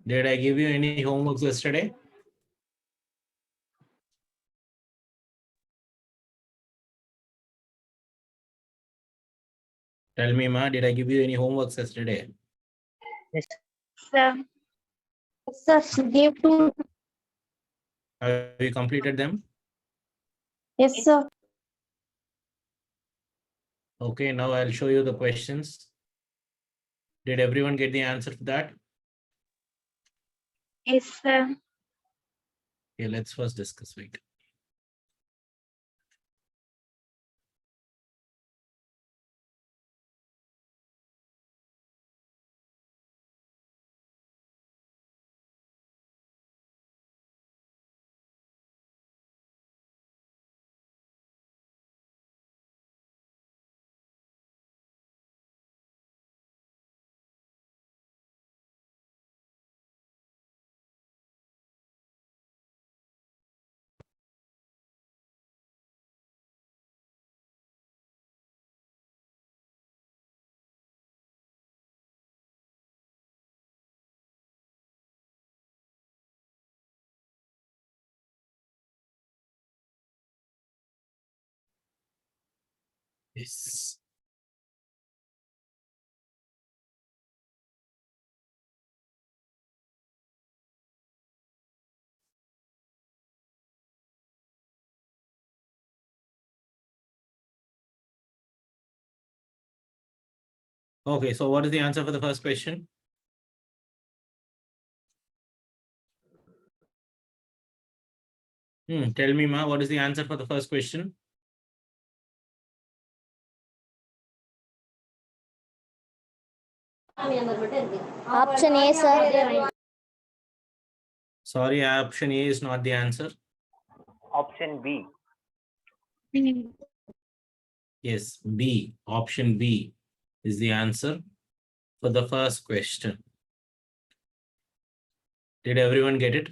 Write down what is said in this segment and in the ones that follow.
Did I give you any homeworks yesterday? Tell me, Ma, did I give you any homeworks yesterday? Yes, sir. Sir, give to. Have you completed them? Yes, sir. Okay, now I'll show you the questions. Did everyone get the answer to that? Yes, sir. Okay, let's first discuss. Wait. Yes. Okay, so what is the answer for the first question? Tell me, Ma, what is the answer for the first question? Option A, sir. Sorry, option A is not the answer. option B. Yes, B. Option B is the answer for the first question. Did everyone get it?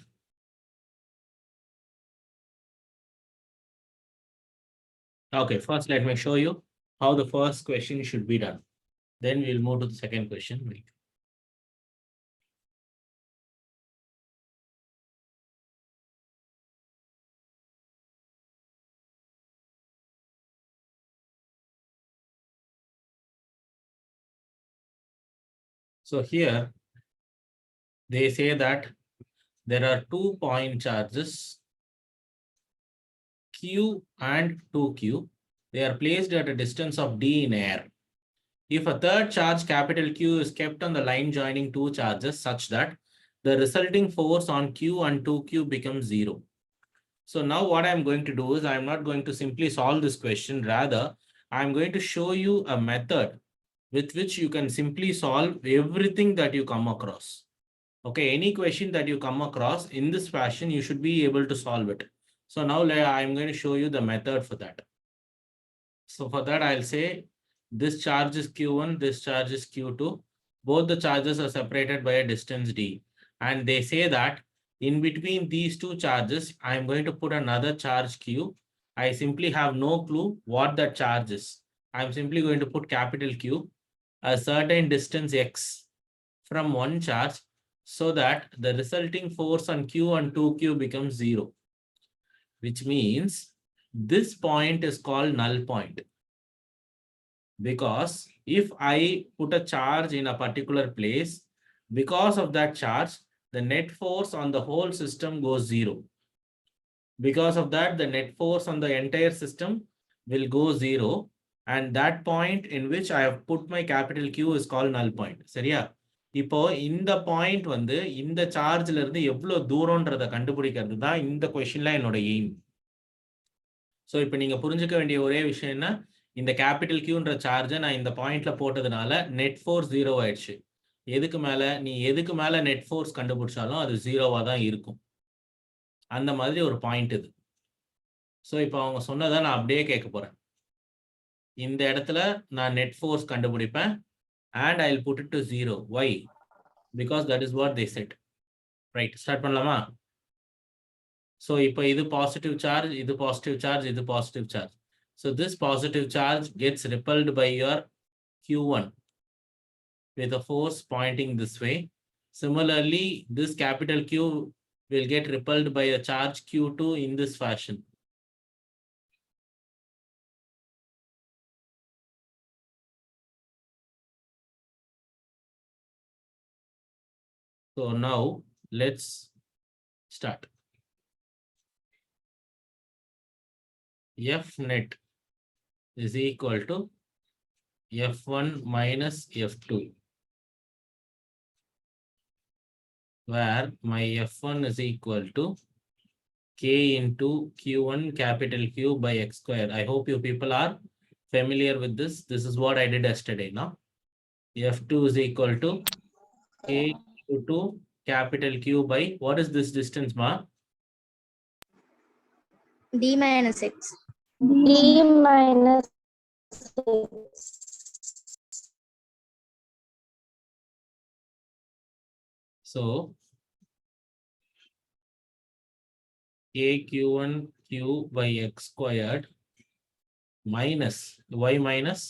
Okay, first let me show you how the first question should be done. Then we'll move to the second question. Wait. So here they say that there are 2 point charges Q and 2Q. They are placed at a distance of d in air. If a third charge capital Q is kept on the line joining two charges such that the resulting force on Q and 2Q becomes 0. So now what I'm going to do is I'm not going to simply solve this question. Rather, I'm going to show you a method with which you can simply solve everything that you come across. Okay, any question that you come across in this fashion, you should be able to solve it. So now I'm going to show you the method for that. So for that, I'll say this charge is Q1, this charge is Q2. Both the charges are separated by a distance d. And they say that in between these two charges, I'm going to put another charge Q. I simply have no clue what that charge is. I'm simply going to put capital Q, a certain distance x from one charge, so that the resulting force on Q and 2Q becomes 0. Which means this point is called null point. Because if I put a charge in a particular place, because of that charge, the net force on the whole system goes 0. Because of that, the net force on the entire system will go 0. And that point in which I have put my capital Q is called null point. சரியா? இப்போ இந்த point வந்து இந்த சார்ஜ்ல இருந்து எவ்வளவு தூரம்ன்றதை கண்டுபிடிக்கிறது தான் இந்த கொஸ்டின்ல என்னோட எய்ம். ஸோ இப்போ நீங்க புரிஞ்சுக்க வேண்டிய ஒரே விஷயம் என்ன, இந்த கேபிட்டல் கியூன்ற சார்ஜை நான் இந்த பாயிண்ட்ல போட்டதுனால நெட் ஃபோர்ஸ் 0 ஆயிடுச்சு. எதுக்கு மேல நெட் ஃபோர்ஸ் கண்டுபிடிச்சாலும் அது 0வா தான் இருக்கும். அந்த மாதிரி ஒரு பாயிண்ட் இது. ஸோ இப்போ அவங்க சொன்னதை நான் அப்படியே கேட்க போறேன். இந்த இடத்துல நான் நெட் ஃபோர்ஸ் கண்டுபிடிப்பேன் and I'll put it to 0. Why? Because that is what they said. Right, start பண்ணலாமா? So இப்போ இது பாசிட்டிவ் சார்ஜ், இது பாசிட்டிவ் சார்ஜ், இது positive charge. So this positive charge gets repelled by your Q1. with a force pointing this way. Similarly, this capital Q will get repelled by a charge Q2 in this fashion. So now let's start. F net is equal to F1 minus F2, where my F1 is equal to K into Q1 capital Q by X square. I hope you people are familiar with this. This is what I did yesterday. Now, F2 is equal to K Q2 capital Q by, what is this distance, Ma? D minus X. D minus X. So, A Q1 Q by X squared minus Y minus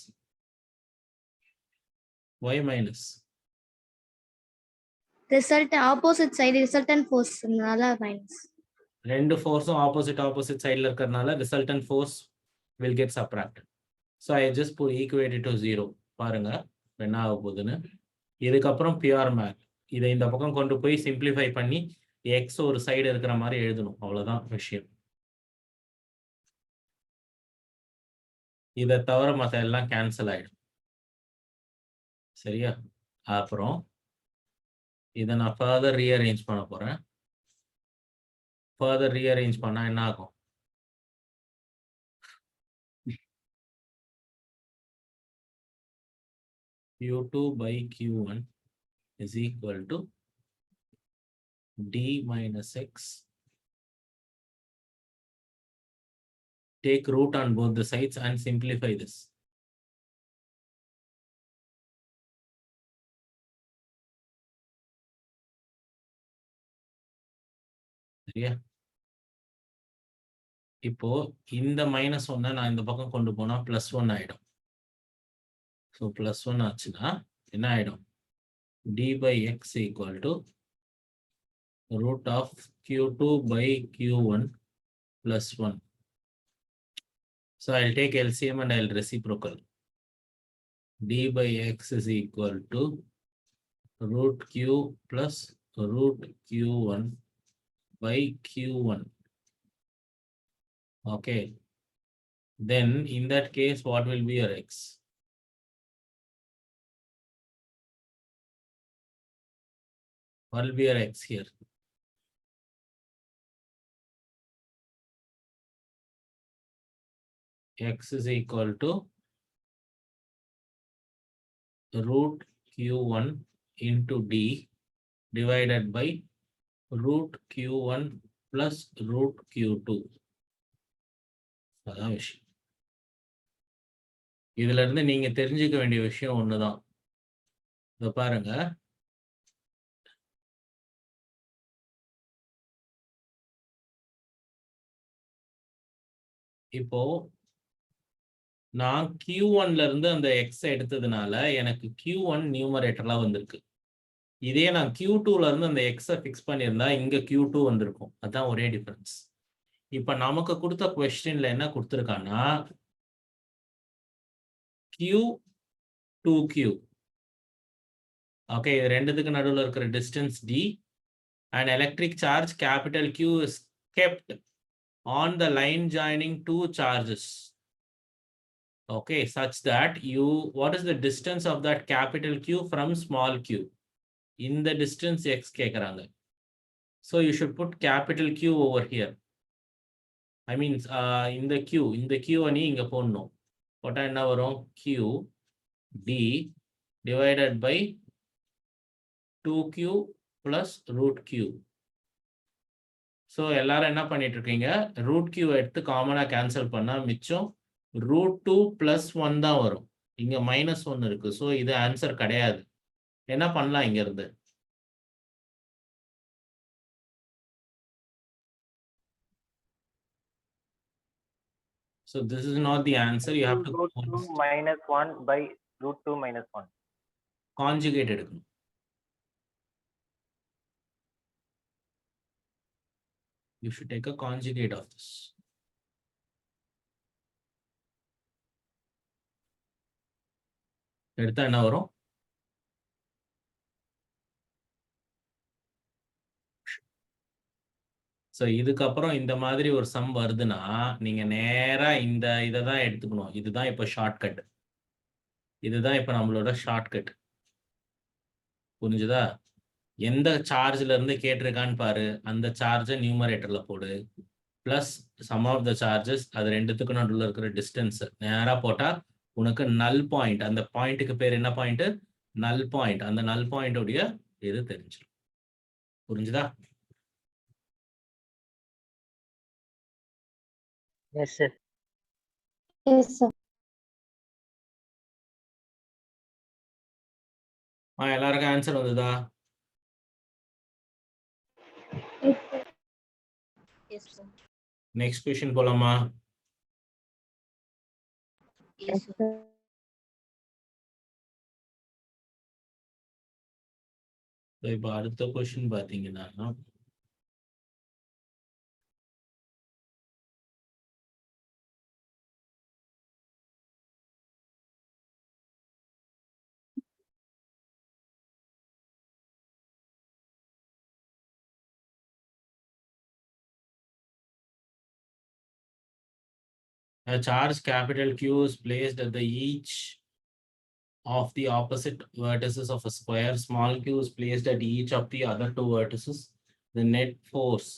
Y minus. Result opposite side resultant force minus. ரெண்டு ஃபோர்ஸும் opposite சைடில் இருக்கிறதுனால resultant force will get subtracted. So I just put equated to 0. பாருங்க என்ன ஆக போகுதுன்னு. இதுக்கப்புறம் pure math. இதை இந்த பக்கம் கொண்டு போய் சிம்பிளிஃபை பண்ணி எக்ஸ் ஒரு சைடு இருக்கிற மாதிரி எழுதணும். அவ்வளோதான் விஷயம். இதை தவிர மற்ற எல்லாம் கேன்சல் ஆயிடும். சரியா? அப்புறம் இதை நான் ஃபர்தர் ரீஅரேஞ்ச் பண்ண போறேன். ஃபர்தர் ரீஅரேஞ்ச் பண்ணா என்ன ஆகும்? Q2 by Q1 is equal to D minus X. Take root on both the sides and simplify this. சரியா? இப்போ இந்த -1 நான் இந்த பக்கம் கொண்டு போனா +1 ஆயிடும். ஸோ +1 ஆச்சுன்னா என்ன ஆயிடும்? D by X equal to root of Q2 by Q1 plus 1. So I'll take LCM and I'll reciprocal. D by X is equal to root Q plus root Q1 by Q1. Okay. Then in that case, what will be your X? What will be your X here? X is equal to root Q1 into D divided by root Q1 plus root Q2. அதான் விஷயம். இதுல இருந்து நீங்க தெரிஞ்சுக்க வேண்டிய விஷயம் ஒண்ணுதான். இத பாருங்க. இப்போ நான் Q1ல இருந்து அந்த X எடுத்ததுனால எனக்கு Q1 நியூமரேட்டர்ல வந்திருக்கு. இதே நான் Q2ல இருந்து அந்த X ஃபிக்ஸ் பண்ணியிருந்தா இங்க Q2 வந்திருக்கும். அதான் ஒரே டிஃபரன்ஸ். இப்ப நமக்கு கொடுத்த क्वेश्चनல என்ன கொடுத்திருக்கானா Q 2Q. ஓகே, இது ரெண்டுத்துக்கு நடுவுல இருக்கிற distance D and electric charge capital Q is kept on the line joining two charges. Okay, such that what is the distance of that capital Q from small q? In the distance X கேக்குறாங்க. So you should put capital Q over here. I mean, இந்த Q நீ இங்க போடணும். போட்டா என்ன வரும்? Q D divided by 2Q plus root Q. So எல்லாரும் என்ன பண்ணிட்டு இருக்கீங்க? root Q எடுத்து காமனா கேன்சல் பண்ணா மிச்சம் √2 + 1 தான் வரும். இங்க -1 இருக்கு. ஸோ இது ஆன்சர் கிடையாது. என்ன பண்ணலாம் இங்க இருந்து? So this is not the answer. You have to √2 - 1 by √2 - 1. Conjugate எடுக்கணும். You should take a conjugate of this. எடுத்தா என்ன வரும்? ஸோ இதுக்கப்புறம் இந்த மாதிரி ஒரு சம் வருதுன்னா நீங்க நேரா இந்த இதை தான் எடுத்துக்கணும். இதுதான் இப்போ ஷார்ட்கட். இதுதான் இப்போ நம்மளோட ஷார்ட்கட். புரிஞ்சுதா? எந்த சார்ஜ்ல இருந்து கேட்டிருக்கான்னு பாரு, அந்த சார்ஜை நியூமரேட்டர்ல போடு, plus sum of the charges, அது ரெண்டுத்துக்கும் நடுவில் இருக்கிற டிஸ்டன்ஸ் நேரா போட்டா உனக்கு நல் பாயிண்ட், அந்த பாயிண்ட்டுக்கு பேர் என்ன பாயிண்ட்? நல் பாயிண்ட். அந்த நல் பாயிண்டோடைய இது தெரிஞ்சிடும். புரிஞ்சுதா? Yes, sir. Yes, sir. எல்லாருக்கும் ஆன்சர் வந்ததா? Yes, sir. நெக்ஸ்ட் கொஸ்டின் போலாமா? Yes, sir. இப்போ அடுத்த கொஸ்டின் பார்த்தீங்கன்னா, a charge capital Q is placed at the each of the opposite vertices of a square. Small q is placed at each of the other two vertices. The net force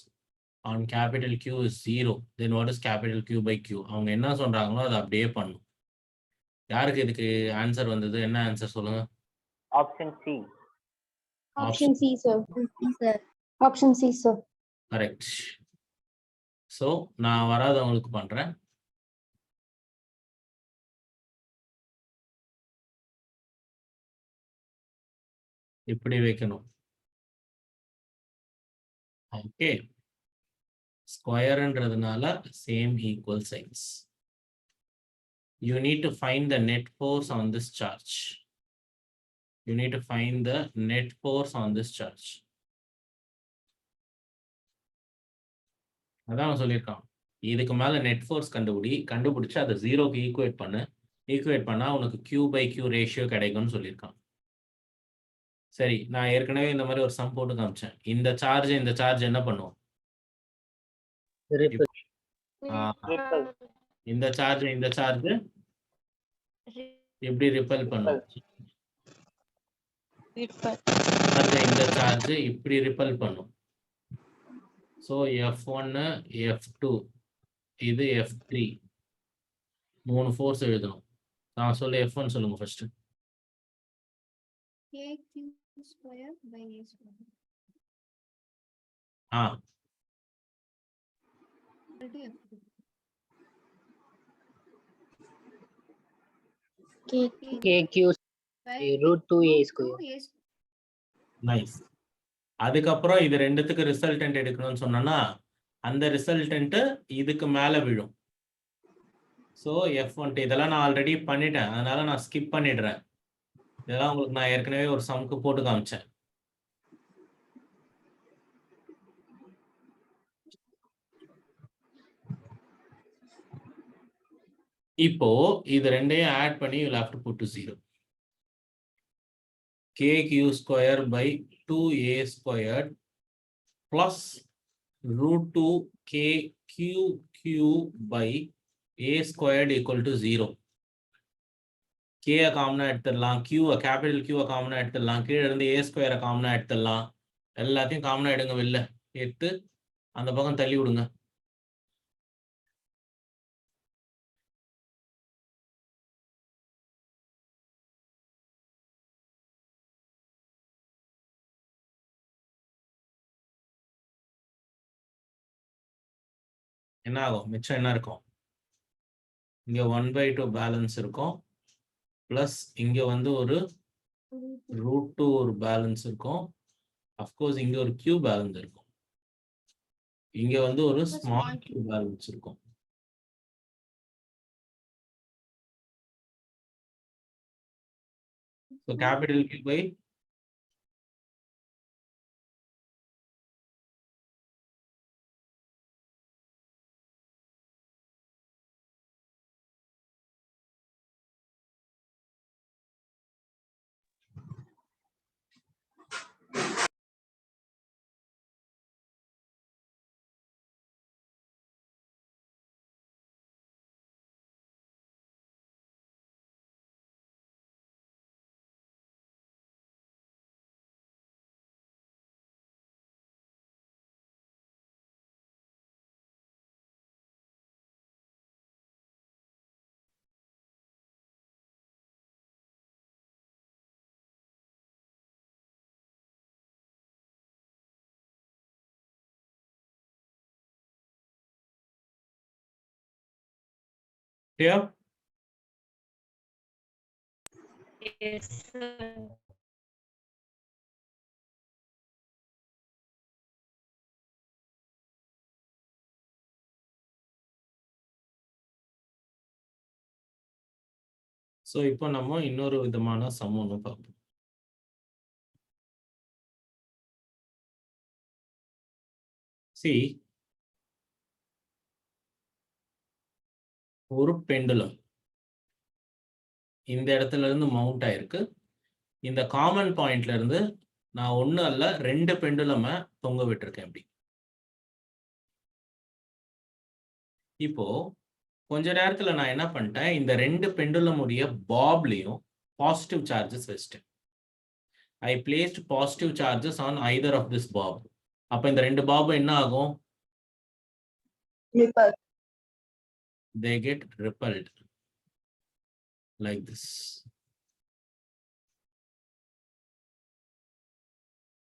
on capital Q is 0. Then what is capital Q by Q? அவங்க என்ன சொல்றாங்களோ அதை அப்படியே பண்ணும். யாருக்கு இதுக்கு answer வந்தது? என்ன ஆன்சர் சொல்லுங்க? Option C. Option C, sir. Sir. Option C, sir. Correct. So நான் வராதவங்களுக்கு பண்றேன். இப்படி வைக்கணும். ஓகே, ஸ்கொயர்ன்றதுனால same equal signs. You need to find the net force on this charge. You need to find the net force on this charge. அதான் சொல்லியிருக்கான். இதுக்கு மேல நெட் ஃபோர்ஸ் கண்டுபிடிச்சு அதை 0க்கு ஈக்குவேட் பண்ணு. ஈக்குவேட் பண்ணா உனக்கு Q by Q ரேஷியோ கிடைக்கும்னு சொல்லியிருக்கான். சரி, நான் ஏற்கனவே இந்த மாதிரி ஒரு சம் போட்டு காமிச்சேன். இந்த சார்ஜ் என்ன பண்ணும்? Repel. இந்த சார்ஜ் எப்படி ரிப்பல் பண்ணும்? இந்த சார்ஜ் இப்படி ரிப்பல் பண்ணும். ஸோ F1 F2 இது F3 3 ஃபோர்ஸ் எழுதணும். நான் சொல்ல F1 சொல்லுங்க first. KQ square by A square. KQ root 2A square. Nice. அதுக்கப்புறம் இது ரெண்டுத்துக்கு ரிசல்டன்ட் எடுக்கணும்னு சொன்னோன்னா அந்த ரிசல்டன்ட் இதுக்கு மேல விழும். ஸோ F1 இதெல்லாம் நான் ஆல்ரெடி பண்ணிட்டேன், அதனால நான் ஸ்கிப் பண்ணிடுறேன். இதெல்லாம் உங்களுக்கு நான் ஏற்கனவே ஒரு சம்க்கு போட்டு காமிச்சேன். இப்போ இது ரெண்டையும் ஆட் பண்ணி you'll have to put to 0. KQ square by 2A squared plus root 2 KQQ by A squared equal to 0. K காமனா எடுத்துடலாம், கேபிட்டல் Q காமனா எடுத்துடலாம், கீழே இருந்து A ஸ்கொயரை காமனா எடுத்துடலாம். எல்லாத்தையும் காமனா எடுங்க, வெளில எடுத்து அந்த பக்கம் தள்ளி விடுங்க. என்ன ஆகும்? மிச்சம் என்ன இருக்கும்? இங்க 1/2 பேலன்ஸ் இருக்கும், பிளஸ் இங்க வந்து ஒரு root 2 ஒரு பேலன்ஸ் இருக்கும். அஃப்கோர்ஸ் இங்க ஒரு Q பேலன்ஸ் இருக்கும். இங்க வந்து ஒரு ஸ்மால் Q பேலன்ஸ் இருக்கும். So capital Q by here. Yes, sir. So இப்போ நம்ம இன்னொரு விதமான சம் ஒன்று பார்ப்போம். See, ஒரு பெண்டுலம் இந்த இடத்துல இருந்து மவுண்ட் ஆயிருக்கு. இந்த காமன் பாயிண்ட்ல இருந்து நான் ஒண்ணு அல்ல 2 பெண்டுலமை தொங்க விட்டுருக்கேன். இப்படி இப்போ கொஞ்ச நேரத்துல நான் என்ன பண்ணிட்டேன், இந்த 2 பெண்டுலம் உடைய பாப்லயும் பாசிட்டிவ் சார்ஜஸ் வச்சிட்டேன். I placed positive charges on either of this bob. அப்ப இந்த 2 பாப் என்ன ஆகும்? Repulse. They get repelled like this.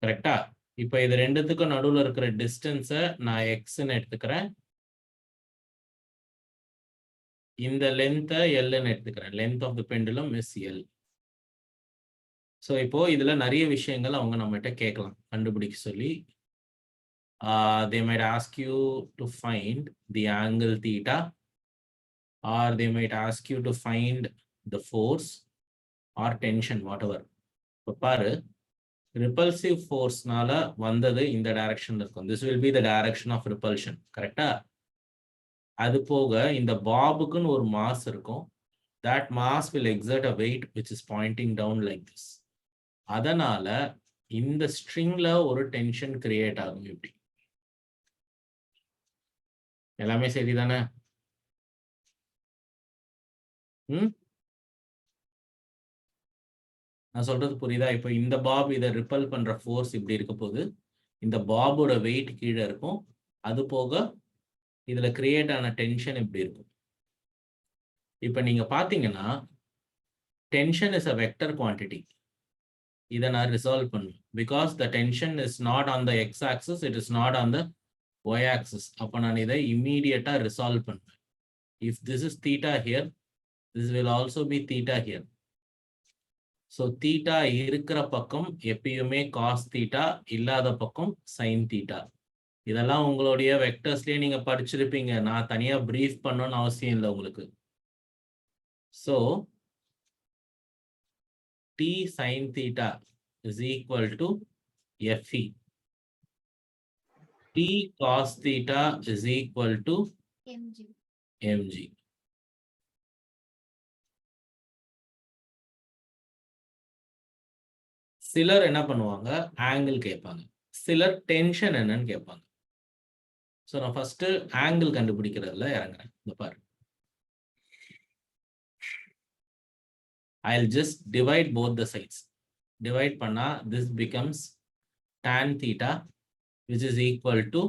கரெக்டா? இப்போ இது ரெண்டுத்துக்கும் நடுவுல இருக்கிற டிஸ்டன்ஸை நான் எக்ஸ்ன்னு எடுத்துக்கிறேன். இந்த லென்த்தை எல்ன்னு எடுத்துக்கிறேன். Length of the pendulum is L. So இப்போ இதுல நிறைய விஷயங்கள் அவங்க நம்மகிட்ட கேட்கலாம் கண்டுபிடிக்க சொல்லி. They might ask you to find the angle theta, or they might ask you to find the force or tension, whatever. இப்போ பாரு, repulsive forceனால வந்தது இந்த டைரக்ஷன்ல இருக்கும். This will be the direction of repulsion. கரெக்டா? அது போக இந்த பாபுக்குன்னு ஒரு மாஸ் இருக்கும். That mass will exert a weight which is pointing down like this. அதனால இந்த ஸ்ட்ரிங்ல ஒரு டென்ஷன் கிரியேட் ஆகும். இப்படி எல்லாமே சரிதானே? நான் சொல்றது புரியுதா? இப்போ இந்த பாப் இதை ரிப்பல் பண்ற ஃபோர்ஸ் இப்படி இருக்க போது, இந்த பாபோட வெயிட் கீழே இருக்கும். அது போக இதுல கிரியேட் ஆன டென்ஷன் இப்படி இருக்கும். இப்போ நீங்க பாத்தீங்கன்னா tension is a vector quantity. இதை நான் ரிசால்வ் பண்ணுவேன். Because the tension is not on the x axis, it is not on the y axis. அப்போ நான் இதை இம்மீடியட்டா ரிசால்வ் பண்ணுவேன். If this is theta here, this will also be theta here. So theta இருக்கிற பக்கம் எப்பயுமே cos theta, இல்லாத பக்கம் சைன் தீட்டா. இதெல்லாம் உங்களுடைய வெக்டர்ஸ்லயே நீங்க படிச்சிருப்பீங்க. நான் தனியா பிரீஃப் பண்ணணும்னு அவசியம் இல்லை உங்களுக்கு. So T sin theta is equal to Fe. T cos theta is equal to mg. சிலர் என்ன பண்ணுவாங்க, ஆங்கிள் கேட்பாங்க. சிலர் டென்ஷன் என்னன்னு கேட்பாங்க. ஸோ நான் ஃபர்ஸ்ட் ஆங்கிள் கண்டுபிடிக்கிறதுல இறங்குறேன். இந்த பாரு, I'll just divide both the sides. Divide பண்ணா this becomes tan theta, which is equal to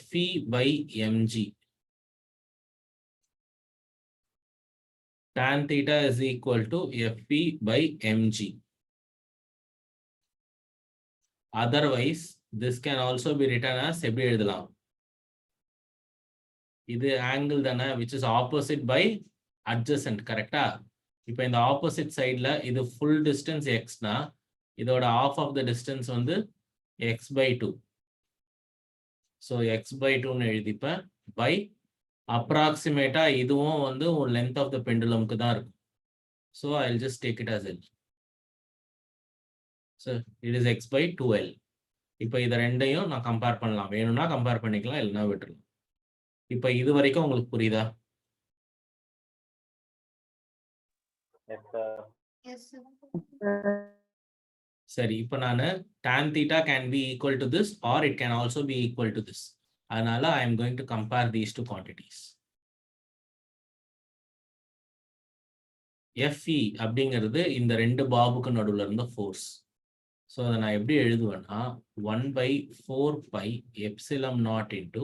Fe by mg. Tan theta is equal to Fe by mg. Otherwise, this can also be written as எப்படி எழுதலாம், இது angle தானே, which is opposite by adjacent. கரெக்டா? இப்போ இந்த opposite சைடில் இது full distance எக்ஸ்னா இதோட ஆஃப் ஆஃப் த டிஸ்டன்ஸ் வந்து x by 2. So x by 2ன்னு எழுதிப்பேன். பை அப்ராக்சிமேட்டாக இதுவும் வந்து ஒரு லென்த் ஆஃப் த பெண்டுலம்க்கு தான் இருக்கும். So I will just take it as L. So it is x by 2l. இப்போ இதை ரெண்டையும் நான் கம்பேர் பண்ணலாம். வேணும்னா கம்பேர் பண்ணிக்கலாம், இல்லைன்னா விட்டுருலாம். இப்போ இது வரைக்கும் உங்களுக்கு புரியுதா? Yes, sir. சரி, இப்போ நான் tan theta can be equal to this or it can also be equal to this. அதனால I am going to compare these two quantities. Fe அப்படிங்கிறது இந்த ரெண்டு பாபுக்கு நடுவில் இருந்த ஃபோர்ஸ். ஸோ அதை நான் எப்படி எழுதுவேன்னா 1/4 pi epsilon naught into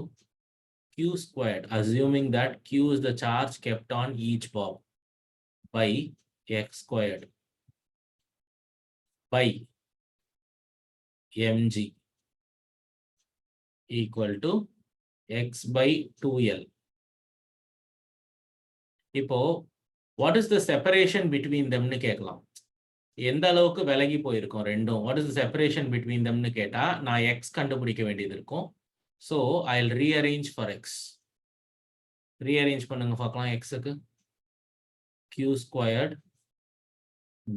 q squared, assuming that q is the charge kept on each bob, by x squared by mg equal to x by 2l. இப்போ what is the separation between them னு கேட்கலாம். எந்த அளவுக்கு விலகி போயிருக்கும் ரெண்டும், what is the separation between them னு கேட்டா நான் x கண்டுபிடிக்க வேண்டியது இருக்கும். So I'll rearrange for x. rearrange பண்ணுங்க பார்க்கலாம். x க்கு q squared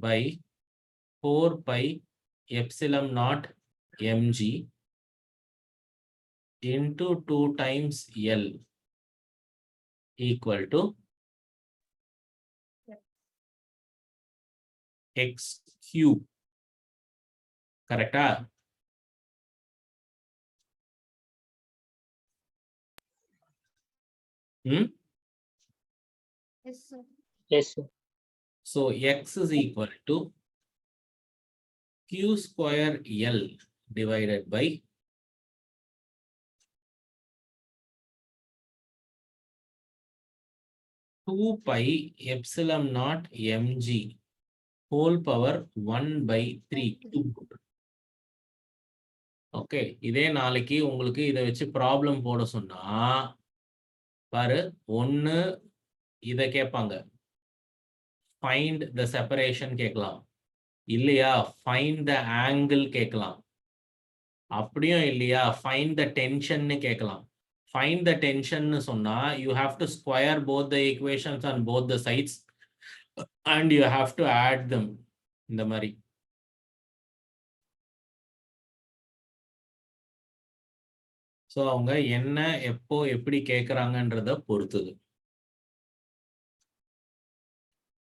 by 4 pi epsilon naught mg into 2 times l equal to x cube. கரெக்டா? Yes, sir. Yes, sir. So x is equal to q square l divided by 2 pi epsilon naught mg whole power 1 by 3 cube. Okay, இதே நாளைக்கு உங்களுக்கு இதை வச்சு problem போட சொன்னா பாரு, ஒன்று இதை கேட்பாங்க, ஃபைண்ட் த செப்பரேஷன் கேட்கலாம், இல்லையா ஃபைண்ட் த ஆங்கிள் கேட்கலாம், அப்படியும் இல்லையா ஃபைண்ட் த டென்ஷன்னு கேட்கலாம். ஃபைண்ட் த டென்ஷன்னு சொன்னா you have to square both the equations on both the sides and you have to add them. இந்த மாதிரி ஸோ அவங்க என்ன எப்போ எப்படி கேட்குறாங்கன்றத பொறுத்தது.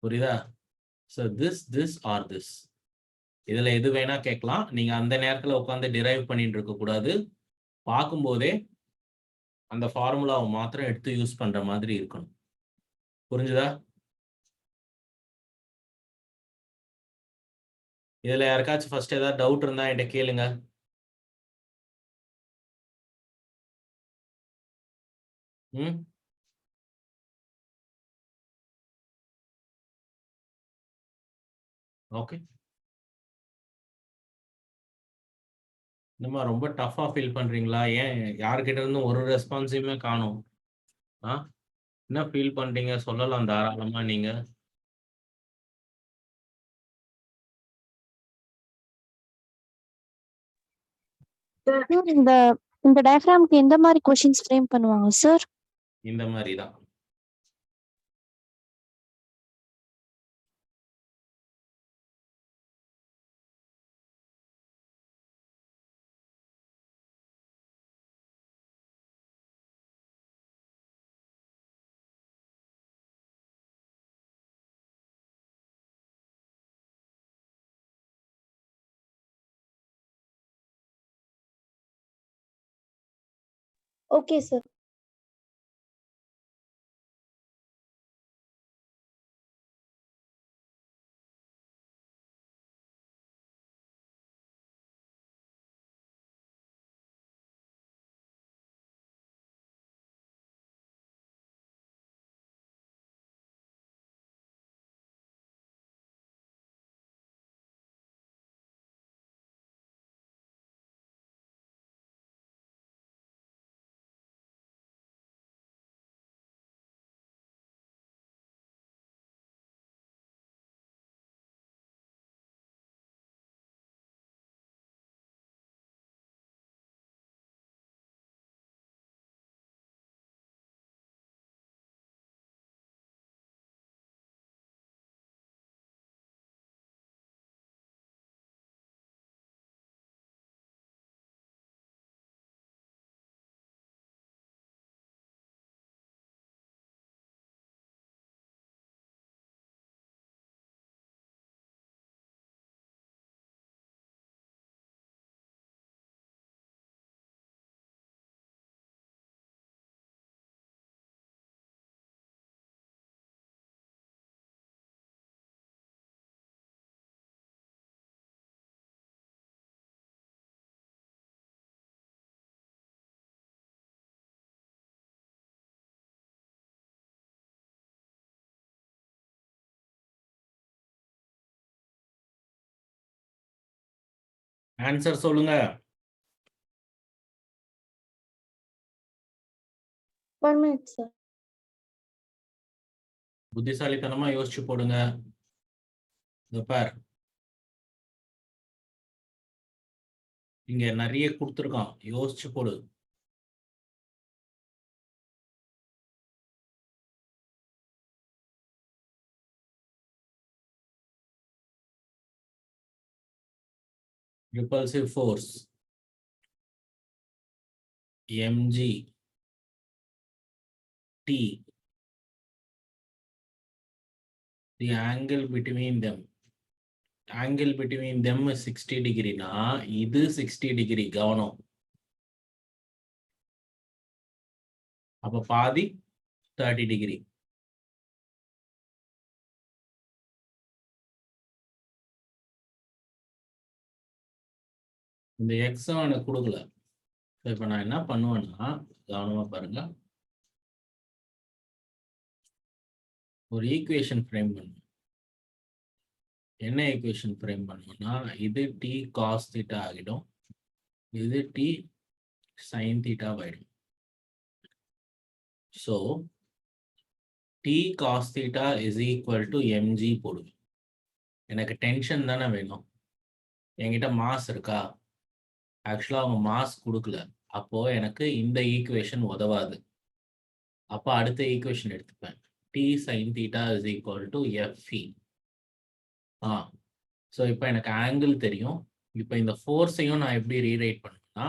புரியுதா? ஸோ திஸ் ஆர் திஸ், இதில் எது வேணா கேட்கலாம். நீங்கள் அந்த நேரத்தில் உட்காந்து டிரைவ் பண்ணிட்டு இருக்கக்கூடாது, பார்க்கும்போதே அந்த ஃபார்முலாவை மாத்திரம் எடுத்து யூஸ் பண்ணுற மாதிரி இருக்கணும். புரிஞ்சுதா? இதில் யாருக்காச்சும் ஃபர்ஸ்ட் ஏதாவது டவுட் இருந்தால் என்கிட்ட கேளுங்க. ம், ஓகே. என்னம்மா ரொம்ப டஃப்பாக ஃபீல் பண்ணுறீங்களா? ஏன் யார்கிட்ட இருந்தும் ஒரு ரெஸ்பான்ஸையுமே காணும்? ஆ, என்ன ஃபீல் பண்ணுறீங்க சொல்லலாம் தாராளமாக நீங்கள். Sir, இந்த டயஃபிராம்க்கு எந்த மாதிரி கொஸ்டின்ஸ் ஃப்ரேம் பண்ணுவாங்க சார்? இந்த மாதிரி தான். Okay, sir. ஆன்சர் சொல்லுங்க. 1 minute, sir. புத்திசாலித்தனமா யோசிச்சு போடுங்க. இந்த பார், இங்க நிறைய கொடுத்துருக்கான், யோசிச்சு போடு. Repulsive force mg t, the angle between them is 60 degree na, இது 60 degree. கவனம், அப்ப பாதி 30 degree. இந்த x எனக்கு கொடுக்கல. இப்ப நான் என்ன பண்ணுவேன்னா, கவனமா பாருங்க, ஒரு ஈக்குவேஷன் ஃப்ரேம் பண்ணுவேன். என்ன ஈக்குவேஷன் ஃப்ரேம் பண்ணுவேன்னா, இது t cos theta ஆகிடும், இது t sin theta ஆகிடும். So t cos theta is equal to mg போடுவேன். எனக்கு டென்ஷன் தானே வேணும், என்கிட்ட மாஸ் இருக்கா? ஆக்சுவலாக அவங்க மாஸ் கொடுக்கல, அப்போ எனக்கு இந்த ஈக்குவேஷன் உதவாது. அப்போ அடுத்த ஈக்குவேஷன் எடுத்துப்பேன், t sin theta is equal to fe. So இப்போ எனக்கு ஆங்கிள் தெரியும். இப்போ இந்த ஃபோர்ஸையும் நான் எப்படி ரீரைட் பண்ணுவேன்னா,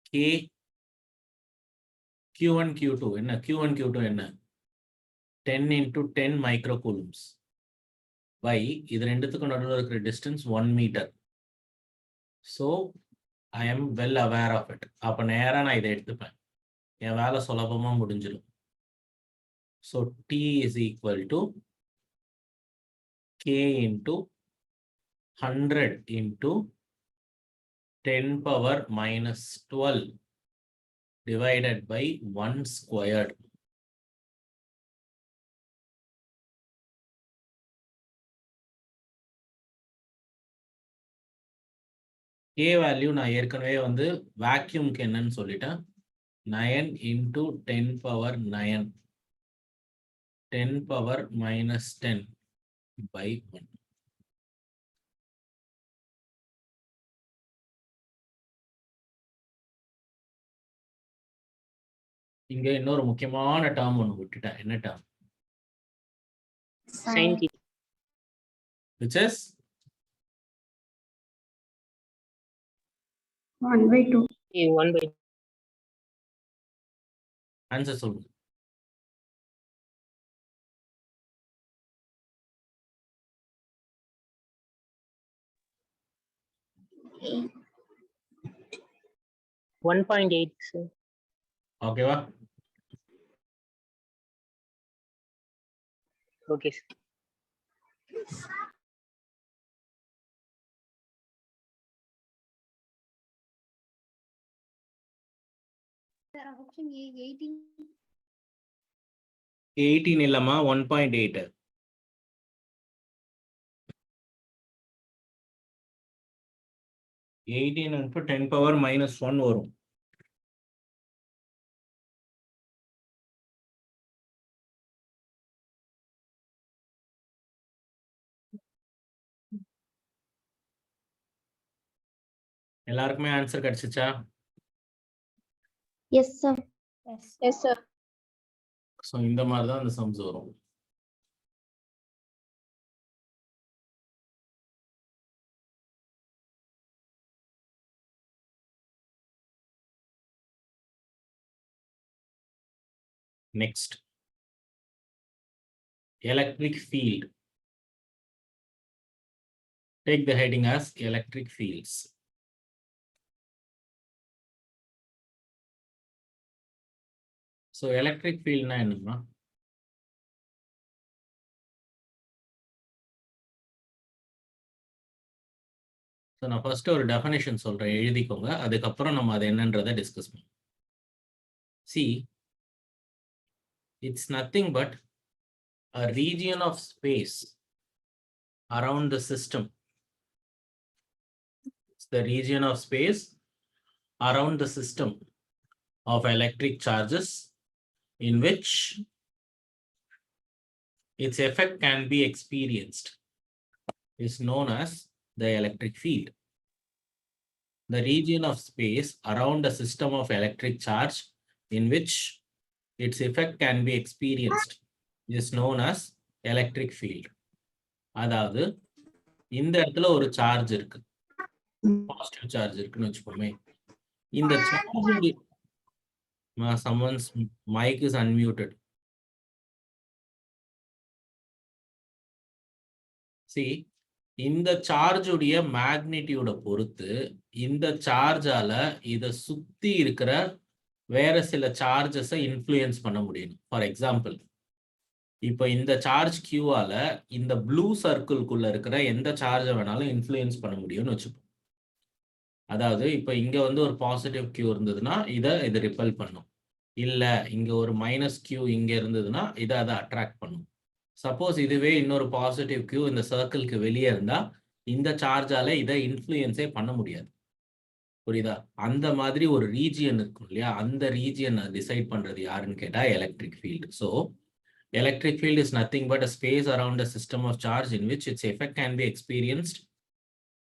k q1 q2 என்ன, q1 q2 என்ன, 10 into 10 microcoulombs by இது ரெண்டுத்துக்கும் நடுவில் இருக்கிற distance 1 metre. So I am well aware of it. அப்போ நேராக நான் இதை எடுத்துப்பேன், என் வேலை சுலபமாக முடிஞ்சிடும். So t is equal to k into 100 into 10 power minus 12 divided by 1 squared. k value நான் ஏற்கனவே வந்து வேக்யூம்க்கு என்னன்னு சொல்லிட்டேன், 9 into 10 power 9, 10 power minus 10 by 1. இங்க இன்னொரு முக்கியமான டேர்ம் ஒன்று விட்டுட்டேன். என்ன term? sin theta. Which is 1/2. 1/2. Answer சொல்லுங்க. Eight. 1.8, sir. ஓகேவா? Okay, sir. Option A 18. 18 இல்லம்மா, 1.8. 18 into 10 power minus 1 வரும். எல்லாருக்குமே ஆன்சர் கிடைச்சிச்சா? Yes, sir. Yes, sir. So இந்த மாதிரி தான் அந்த சம்ஸ் வரும். Next, electric field. Take the heading as electric fields. So electric field na enna? So நான் first ஒரு definition சொல்றேன், எழுதிக்கோங்க. அதுக்கப்புறம் நம்ம அது என்னன்றதை டிஸ்கஸ் பண்ணுவோம். See, it's nothing but a region of space around the system the region of space around the system of electric charges in which its effect can be experienced is known as the electric field. The region of space around a system of electric charge in which its effect can be experienced is known as electric field. அதாவது இந்த இடத்துல ஒரு charge இருக்கு, positive charge இருக்குன்னு வச்சுக்கோமே. இந்த charge someone's mic is unmuted. See, இந்த charge உடைய மேக்னிடியூட பொறுத்து இந்த சார்ஜால இத சுத்தி இருக்கிற வேற சில சார்ஜஸை இன்ஃப்ளூயன்ஸ் பண்ண முடியும். ஃபார் எக்ஸாம்பிள், இப்போ இந்த சார்ஜ் கியூவால இந்த ப்ளூ சர்க்கிள்குள்ள இருக்கிற எந்த சார்ஜை வேணாலும் இன்ஃப்ளூயன்ஸ் பண்ண முடியும்னு வச்சுப்போம். அதாவது இப்போ இங்க வந்து ஒரு பாசிட்டிவ் கியூ இருந்ததுன்னா இது ரிப்பல் பண்ணும். இல்ல இங்க ஒரு மைனஸ் கியூ இங்க இருந்ததுன்னா அதை அட்ராக்ட் பண்ணும். சப்போஸ் இதுவே இன்னொரு பாசிட்டிவ் கியூ இந்த சர்க்கிள்க்கு வெளியே இருந்தா இந்த சார்ஜால இதை இன்ஃப்ளூயன்ஸே பண்ண முடியாது. புரியுதா? அந்த மாதிரி ஒரு ரீஜியன் இருக்கும் இல்லையா, அந்த ரீஜியன் டிசைட் பண்றது யாருன்னு கேட்டா electric field. So electric field is nothing but a space around a system of charge in which its effect can be experienced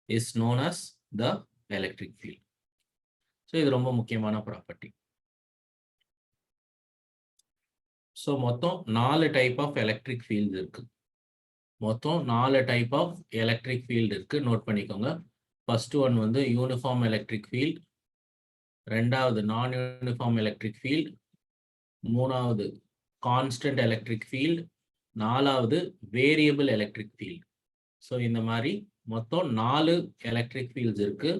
is known as the electric field. So இது ரொம்ப முக்கியமான property. So மொத்தம் 4 type of electric field இருக்கு. மொத்தம் 4 type of electric field இருக்கு, note பண்ணிக்கோங்க. First one வந்து uniform electric field, ரெண்டாவது நான் யூனிஃபார்ம் எலக்ட்ரிக் ஃபீல்டு, மூணாவது கான்ஸ்டன்ட் எலக்ட்ரிக் ஃபீல்டு, நாலாவது வேரியபிள் எலக்ட்ரிக் ஃபீல்டு. ஸோ இந்த மாதிரி மொத்தம் 4 எலக்ட்ரிக் ஃபீல்ட்ஸ் இருக்கு.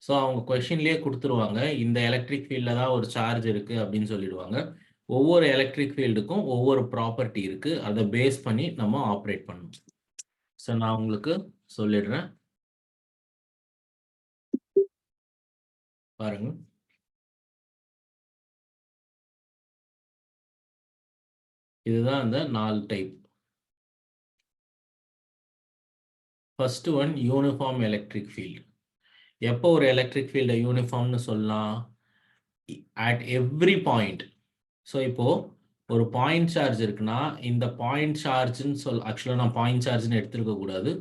ஸோ அவங்க கொஷின்லேயே கொடுத்துருவாங்க இந்த எலக்ட்ரிக் ஃபீல்டில் தான் ஒரு சார்ஜ் இருக்கு அப்படின்னு சொல்லிடுவாங்க. ஒவ்வொரு எலக்ட்ரிக் ஃபீல்டுக்கும் ஒவ்வொரு ப்ராப்பர்ட்டி இருக்கு, அதை பேஸ் பண்ணி நம்ம ஆப்ரேட் பண்ணணும். ஸோ நான் உங்களுக்கு சொல்லிடுறேன், பாருங்க. இதுதான் அந்த 4 type. First one uniform electric field. எப்போ ஒரு எலக்ட்ரிக் ஃபீல்டை யூனிஃபார்ம்னு சொல்லலாம்? At every point. ஸோ இப்போ ஒரு பாயிண்ட் சார்ஜ் இருக்குன்னா இந்த பாயிண்ட் சார்ஜ்னு ஆக்சுவலாக நான் பாயிண்ட் சார்ஜ்னு எடுத்துருக்க கூடாது,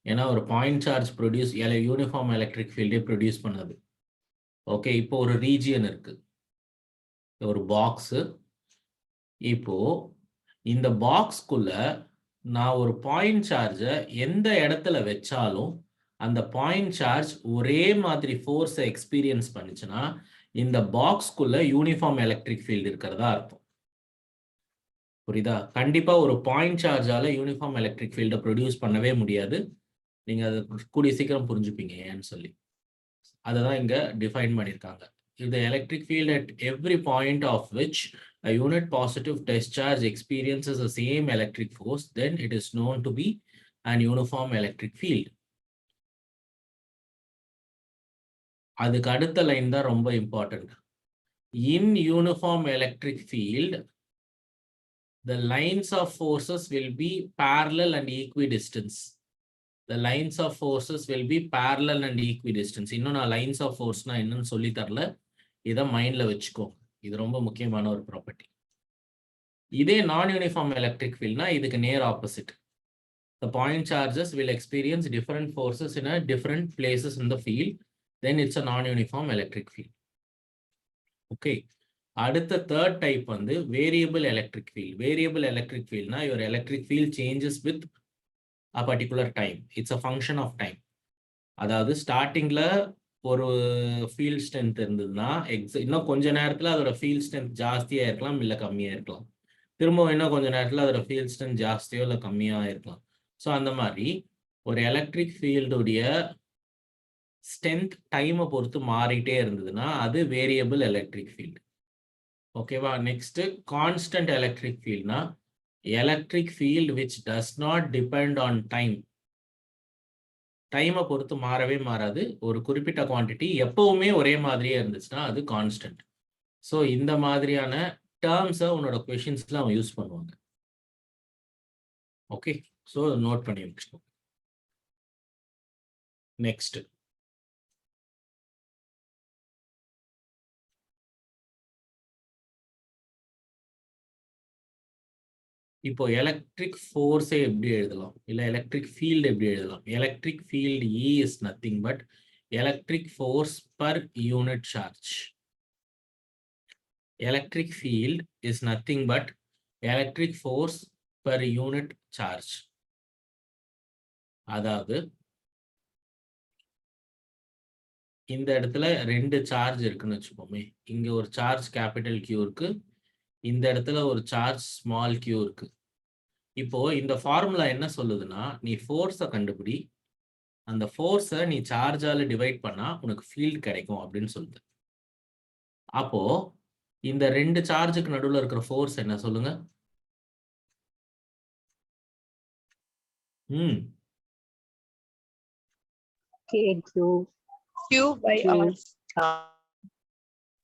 ஏன்னா ஒரு point charge produce uniform electric ஃபீல்டே ப்ரொடியூஸ் பண்ணது. ஓகே, இப்போ ஒரு ரீஜியன் இருக்கு, ஒரு பாக்ஸு. இப்போ இந்த பாக்ஸ்குள்ள நான் ஒரு பாயிண்ட் சார்ஜை எந்த இடத்துல வச்சாலும் அந்த பாயிண்ட் சார்ஜ் ஒரே மாதிரி ஃபோர்ஸை எக்ஸ்பீரியன்ஸ் பண்ணுச்சுன்னா இந்த பாக்ஸ்குள்ள யூனிஃபார்ம் எலக்ட்ரிக் ஃபீல்டு இருக்கிறதா அர்த்தம். புரியுதா? கண்டிப்பா ஒரு பாயிண்ட் சார்ஜால யூனிஃபார்ம் எலக்ட்ரிக் ஃபீல்டை ப்ரொடியூஸ் பண்ணவே முடியாது. நீங்க அதை கூடிய சீக்கிரம் புரிஞ்சுப்பீங்க ஏன்னு சொல்லி. அதை தான் இங்க டிஃபைன் பண்ணியிருக்காங்க. If the electric field at every point of which a unit positive test charge experiences the same electric force, then it is known to be an uniform electric field. அதுக்கு அடுத்த லைன் தான் ரொம்ப important. In uniform electric field, the lines of forces will be parallel and equidistant. The lines of forces will be parallel and equidistant. இன்னும் நான் lines of ஃபோர்ஸ்னா என்னன்னு சொல்லி தரல, இதை மைண்ட்ல வச்சுக்கோ. இது ரொம்ப முக்கியமான ஒரு ப்ராப்பர்ட்டி. இதே நான் யூனிஃபார்ம் எலக்ட்ரிக் ஃபீல்ட்னா இதுக்கு நேர் opposite. The point charges will experience different forces in a different places in the field. Then it's a non-uniform electric field. Okay. அடுத்த third type வந்து variable electric field. Variable electric fieldனா your electric field changes with a particular time. It's a function of time. அதாவது ஸ்டார்டிங்ல ஒரு field strength இருந்ததுன்னா இன்னும் கொஞ்ச நேரத்தில் அதோட ஃபீல்ட் ஸ்ட்ரென்த் ஜாஸ்தியாக இருக்கலாம், இல்லை கம்மியாக இருக்கலாம். திரும்ப இன்னும் கொஞ்ச நேரத்தில் அதோட ஃபீல்ட் ஸ்ட்ரென்த் ஜாஸ்தியோ இல்லை கம்மியாக இருக்கலாம். ஸோ அந்த மாதிரி ஒரு எலக்ட்ரிக் ஃபீல்டுடைய ஸ்ட்ரென்த் டைமை பொறுத்து மாறிட்டே இருந்ததுன்னா அது வேரியபிள் எலக்ட்ரிக் ஃபீல்டு. ஓகேவா? நெக்ஸ்ட் கான்ஸ்டன்ட் எலக்ட்ரிக் ஃபீல்ட்னா electric field which does not depend on time. டைமை பொறுத்து மாறவே மாறாது, ஒரு குறிப்பிட்ட குவான்டிட்டி எப்பவுமே ஒரே மாதிரியே இருந்துச்சுன்னா அது கான்ஸ்டன்ட். ஸோ இந்த மாதிரியான டேர்ம்ஸை உன்னோட கொஷின்ஸ்ல அவன் யூஸ் பண்ணுவாங்க. ஓகே, ஸோ நோட் பண்ணி வச்சுக்கோ. நெக்ஸ்ட் இப்போ எலக்ட்ரிக் ஃபோர்ஸை எப்படி எழுதலாம், இல்லை எலக்ட்ரிக் ஃபீல்டு எப்படி எழுதலாம்? Electric field E is nothing but electric force per unit charge. Electric field is nothing but electric force per unit charge. அதாவது இந்த இடத்துல 2 சார்ஜ் இருக்குன்னு வச்சுப்போமே. இங்க ஒரு சார்ஜ் கேபிட்டல் Q இருக்கு, இந்த இடத்துல ஒரு சார்ஜ் ஸ்மால் q இருக்கு. இப்போ இந்த ஃபார்முலா என்ன சொல்லுதுன்னா, நீ ஃபோர்ஸை கண்டுபிடி, அந்த ஃபோர்ஸை நீ சார்ஜால டிவைட் பண்ணா உனக்கு ஃபீல்ட் கிடைக்கும் அப்படின்னு சொல்லுது. அப்போ இந்த 2 சார்ஜுக்கு நடுவுல இருக்கிற ஃபோர்ஸ் என்ன சொல்லுங்க? KQ. Q by Q. R.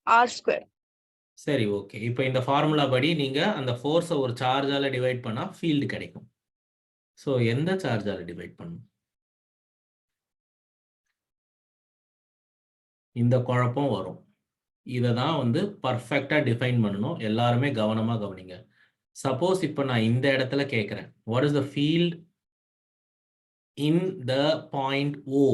R square. சரி, ஓகே. இப்போ இந்த ஃபார்முலா படி நீங்க அந்த ஃபோர்ஸை ஒரு சார்ஜால டிவைட் பண்ணா ஃபீல்டு கிடைக்கும். ஸோ எந்த சார்ஜால டிவைட் பண்ணணும்? இந்த குழப்பம் வரும். இதை தான் வந்து பர்ஃபெக்டா டிஃபைன் பண்ணணும். எல்லாருமே கவனமா கவனிங்க. சப்போஸ் இப்போ நான் இந்த இடத்துல கேட்குறேன், what is the field in the point O?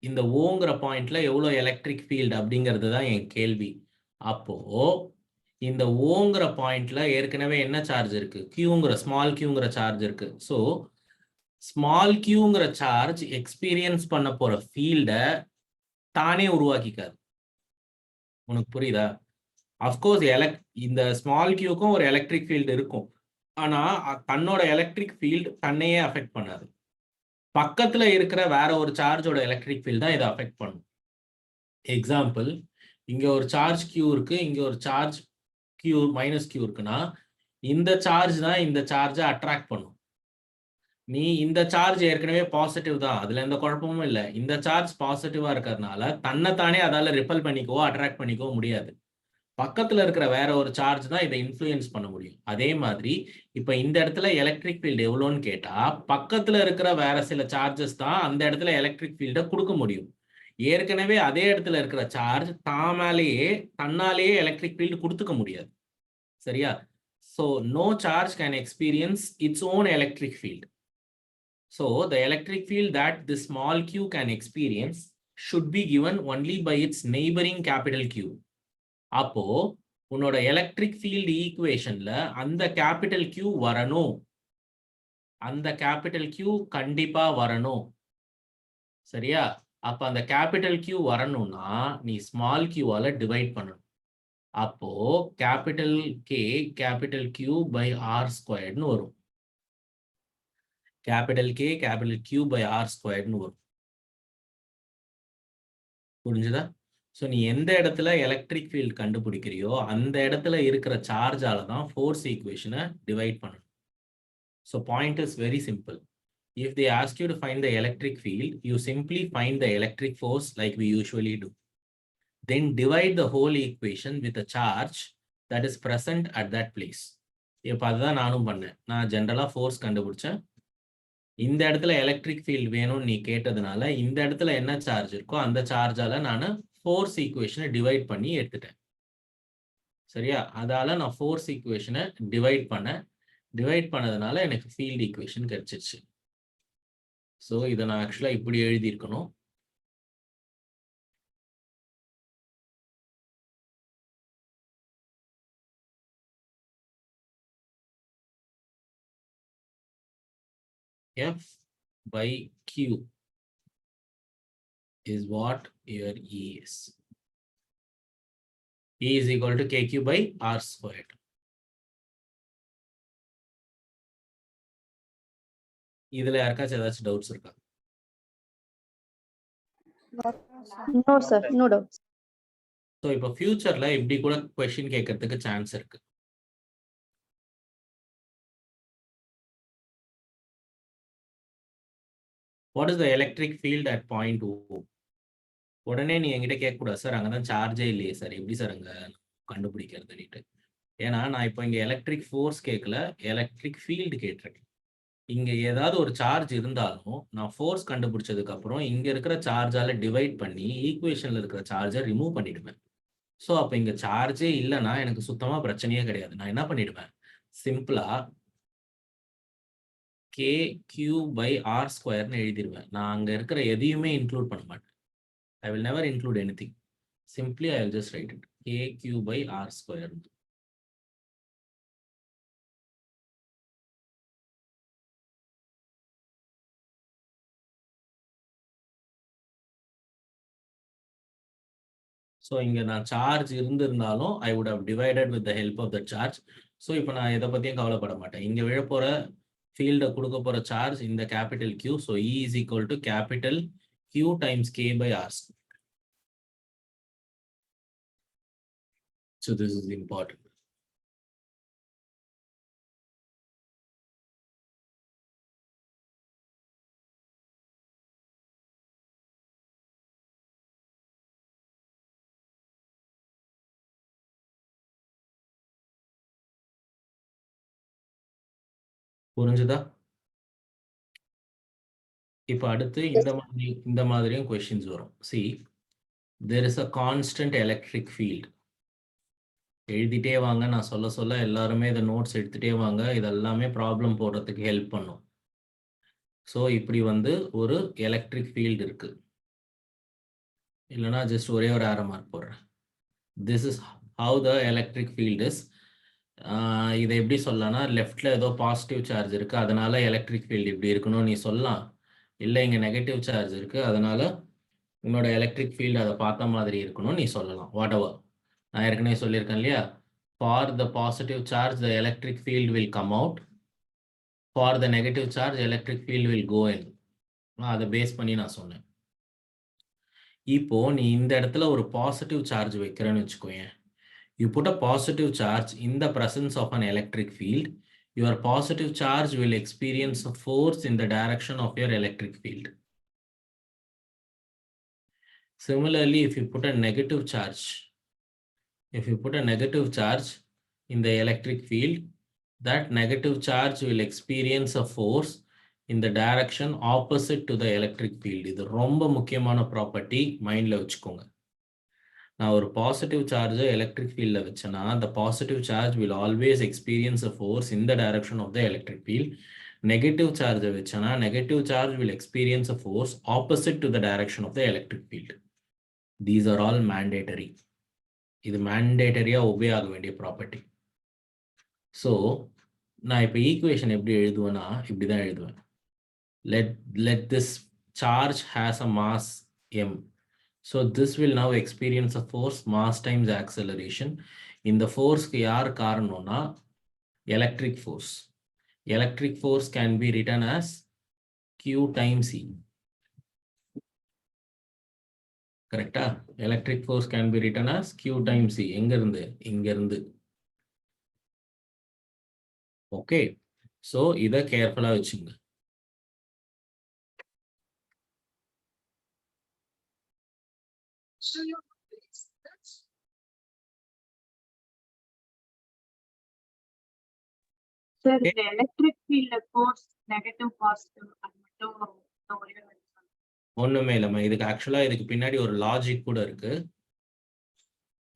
இந்த ஓங்கிற பாயிண்ட்ல எவ்வளோ எலக்ட்ரிக் ஃபீல்டு அப்படிங்கிறது தான் என் கேள்வி. அப்போ இந்த ஓங்கிற பாயிண்ட்ல ஏற்கனவே என்ன சார்ஜ் இருக்கு? கியூங்கிற ஸ்மால் கியூங்கிற சார்ஜ் இருக்கு. ஸோ ஸ்மால் கியூங்கிற சார்ஜ் எக்ஸ்பீரியன்ஸ் பண்ண போற ஃபீல்டை தானே உருவாக்கிக்காது. உனக்கு புரியுதா? அஃப்கோர்ஸ் இந்த ஸ்மால் கியூக்கும் ஒரு எலக்ட்ரிக் ஃபீல்டு இருக்கும். ஆனா தன்னோட எலக்ட்ரிக் ஃபீல்டு தன்னையே அஃபெக்ட் பண்ணாது. பக்கத்துல இருக்கிற வேற ஒரு சார்ஜோட எலக்ட்ரிக் ஃபீல்டு தான் இதை அஃபெக்ட் பண்ணும். எக்ஸாம்பிள், இங்க ஒரு சார்ஜ் கியூ இருக்கு, இங்க ஒரு சார்ஜ் கியூ மைனஸ் கியூ இருக்குன்னா இந்த சார்ஜ் தான் இந்த சார்ஜை அட்ராக்ட் பண்ணும். நீ இந்த சார்ஜ் ஏற்கனவே பாசிட்டிவ் தான், அதுல எந்த குழப்பமும் இல்லை. இந்த சார்ஜ் பாசிட்டிவா இருக்கிறதுனால தன்னைத்தானே அதால ரிப்பல் பண்ணிக்கவோ அட்ராக்ட் பண்ணிக்கவோ முடியாது. பக்கத்துல இருக்கிற வேற ஒரு சார்ஜ் தான் இதை இன்ஃப்ளூயன்ஸ் பண்ண முடியும். அதே மாதிரி இப்ப இந்த இடத்துல எலக்ட்ரிக் ஃபீல்டு எவ்வளோன்னு கேட்டா பக்கத்துல இருக்கிற வேற சில சார்ஜஸ் தான் அந்த இடத்துல எலக்ட்ரிக் ஃபீல்டை கொடுக்க முடியும். ஏற்கனவே அதே இடத்துல இருக்கிற சார்ஜ் தன்னாலேயே எலக்ட்ரிக் ஃபீல்டு கொடுத்துக்க முடியாது. சரியா? So no charge can experience its own electric field. So the electric field that the small q can experience should be given only by its neighboring capital Q. அப்போ உன்னோட electric field ஈக்குவேஷன்ல அந்த capital Q வரணும். அந்த capital Q கண்டிப்பா வரணும். சரியா? அப்ப அந்த கேபிட்டல் Q வரணும்னா நீ ஸ்மால் q-ஆல டிவைட் பண்ணணும். அப்போ capital K capital Q by R ஸ்கொயர்ட்னு வரும். Capital K capital Q by R ஸ்கொயர்ட்னு வரும். புரிஞ்சுதா? ஸோ நீ எந்த இடத்துல எலக்ட்ரிக் ஃபீல்டு கண்டுபிடிக்கிறியோ அந்த இடத்துல இருக்கிற சார்ஜால தான் ஃபோர்ஸ் ஈக்குவேஷனை டிவைட் பண்ணணும். So point is very simple. If they ask you to find the electric field, you simply find the electric force like we usually do. Then divide the whole equation with a charge that is present at that place. இப்போ அதுதான் நானும் பண்ணேன். நான் ஜென்ரலாக force கண்டுபிடிச்சேன். இந்த இடத்துல electric field வேணும்னு நீ கேட்டதுனால இந்த இடத்துல என்ன சார்ஜ் இருக்கோ அந்த சார்ஜால நான் ஃபோர்ஸ் ஈக்குவேஷனை டிவைட் பண்ணி எடுத்துட்டேன். சரியா? அதால நான் ஃபோர்ஸ் ஈக்குவேஷனை டிவைட் பண்ணதுனால எனக்கு ஃபீல்டு ஈக்குவேஷன் கிடைச்சிருச்சு. ஸோ இதை நான் ஆக்சுவலாக இப்படி எழுதியிருக்கணும். F by Q is what your E is. E is equal to KQ by R squared. இதுல யாருக்காச்சும் ஏதாச்சும் டவுட்ஸ் இருக்கா? No, sir. No doubts. So இப்போ ஃபியூச்சர்ல இப்படி கூட கொஸ்டின் கேட்கறதுக்கு சான்ஸ் இருக்கு. What is the electric field at point O? உடனே நீ என்கிட்ட கேட்கக்கூடாது, சார் அங்கதான் சார்ஜே இல்லையே சார், எப்படி சார் அங்க கண்டுபிடிக்கிறதுன்னுட்டு. ஏன்னா நான் இப்போ இங்க எலக்ட்ரிக் ஃபோர்ஸ் கேட்கல, எலக்ட்ரிக் ஃபீல்டு கேட்டிருக்கேன். இங்க ஏதாவது ஒரு சார்ஜ் இருந்தாலும் நான் ஃபோர்ஸ் கண்டுபிடிச்சதுக்கு அப்புறம் இங்க இருக்கிற சார்ஜால டிவைட் பண்ணி ஈக்குவேஷன்ல இருக்கிற சார்ஜை ரிமூவ் பண்ணிடுவேன். ஸோ அப்போ இங்க சார்ஜே இல்லைன்னா எனக்கு சுத்தமா பிரச்சனையே கிடையாது. நான் என்ன பண்ணிடுவேன், சிம்பிளா KQ by R square எழுதிடுவேன். நான் அங்க இருக்கிற எதையுமே இன்க்ளூட் பண்ண மாட்டேன். I will never include anything. Simply I will just write it. KQ by R square. So இங்க நான் சார்ஜ் இருந்திருந்தாலும் I would have divided with the help of the charge. So இப்போ நான் எதை பத்தியும் கவலைப்பட மாட்டேன். இங்க விழ போற ஃபீல்ட கொடுக்க போற சார்ஜ் இந்த capital Q. So E is equal to capital Q times K by R square. So this is important. புரிஞ்சுதா? இப்போ அடுத்து இந்த மாதிரியும் கொஸ்டின்ஸ் வரும். See, there is a constant electric field. எழுதிட்டே வாங்க, நான் சொல்ல எல்லாருமே இதை நோட்ஸ் எடுத்துட்டே வாங்க. இதெல்லாமே ப்ராப்ளம் போடுறதுக்கு ஹெல்ப் பண்ணும். ஸோ இப்படி ஒரு எலக்ட்ரிக் ஃபீல்டு இருக்கு. இல்லைனா ஜஸ்ட் ஒரே ஒரு ஆரோ மார்க் போடுறேன். This is how the electric field is. இதை எப்படி சொல்லலாம்னா, லெஃப்ட்ல ஏதோ பாசிட்டிவ் சார்ஜ் இருக்கு, அதனால எலக்ட்ரிக் ஃபீல்டு இப்படி இருக்கணும்னு நீ சொல்லலாம். இல்லை இங்கே நெகட்டிவ் சார்ஜ் இருக்கு, அதனால உன்னோட எலக்ட்ரிக் ஃபீல்டு அதை பார்த்த மாதிரி இருக்கணும்னு நீ சொல்லலாம். Whatever. நான் ஏற்கனவே சொல்லியிருக்கேன் இல்லையா, for the positive charge the electric field will come out, for the negative charge electric field will go in. அதை பேஸ் பண்ணி நான் சொன்னேன். இப்போ நீ இந்த இடத்துல ஒரு பாசிட்டிவ் சார்ஜ் வைக்கிறேன்னு வச்சுக்கோயேன். You put a positive charge in the presence of an electric field, your positive charge will experience a force in the direction of your electric field. Similarly, if you put a negative charge in the electric field, that negative charge will experience a force in the direction opposite to the electric field. இது ரொம்ப முக்கியமான property, மைண்ட்ல வச்சுக்கோங்க. நான் ஒரு positive சார்ஜை electric ஃபீல்டில் வச்சேன்னா, the positive charge will always experience a force in the direction of the electric field. Negative சார்ஜை வச்சேன்னா, negative charge will experience a force opposite to the direction of the electric field. These are all mandatory. இது மேண்டேட்டரியா obey ஆக வேண்டிய property. So நான் இப்போ equation எப்படி எழுதுவேன்னா, இப்படி தான் எழுதுவேன். let this charge has a mass m. So this will now experience a force mass times acceleration. In the force க்கு யார் காரணம்னா electric force. Electric force can be written as Q times E. கரெக்டா? Electric force can be written as Q times E. எங்க இருந்து? இங்க இருந்து. Okay, so இதை கேர்ஃபுல்லா வச்சுங்க. Sir, the electric field force negative positive அது மட்டும் ஒண்ணுமே இல்லைம்மா. இதுக்கு பின்னாடி ஒரு லாஜிக் கூட இருக்கு.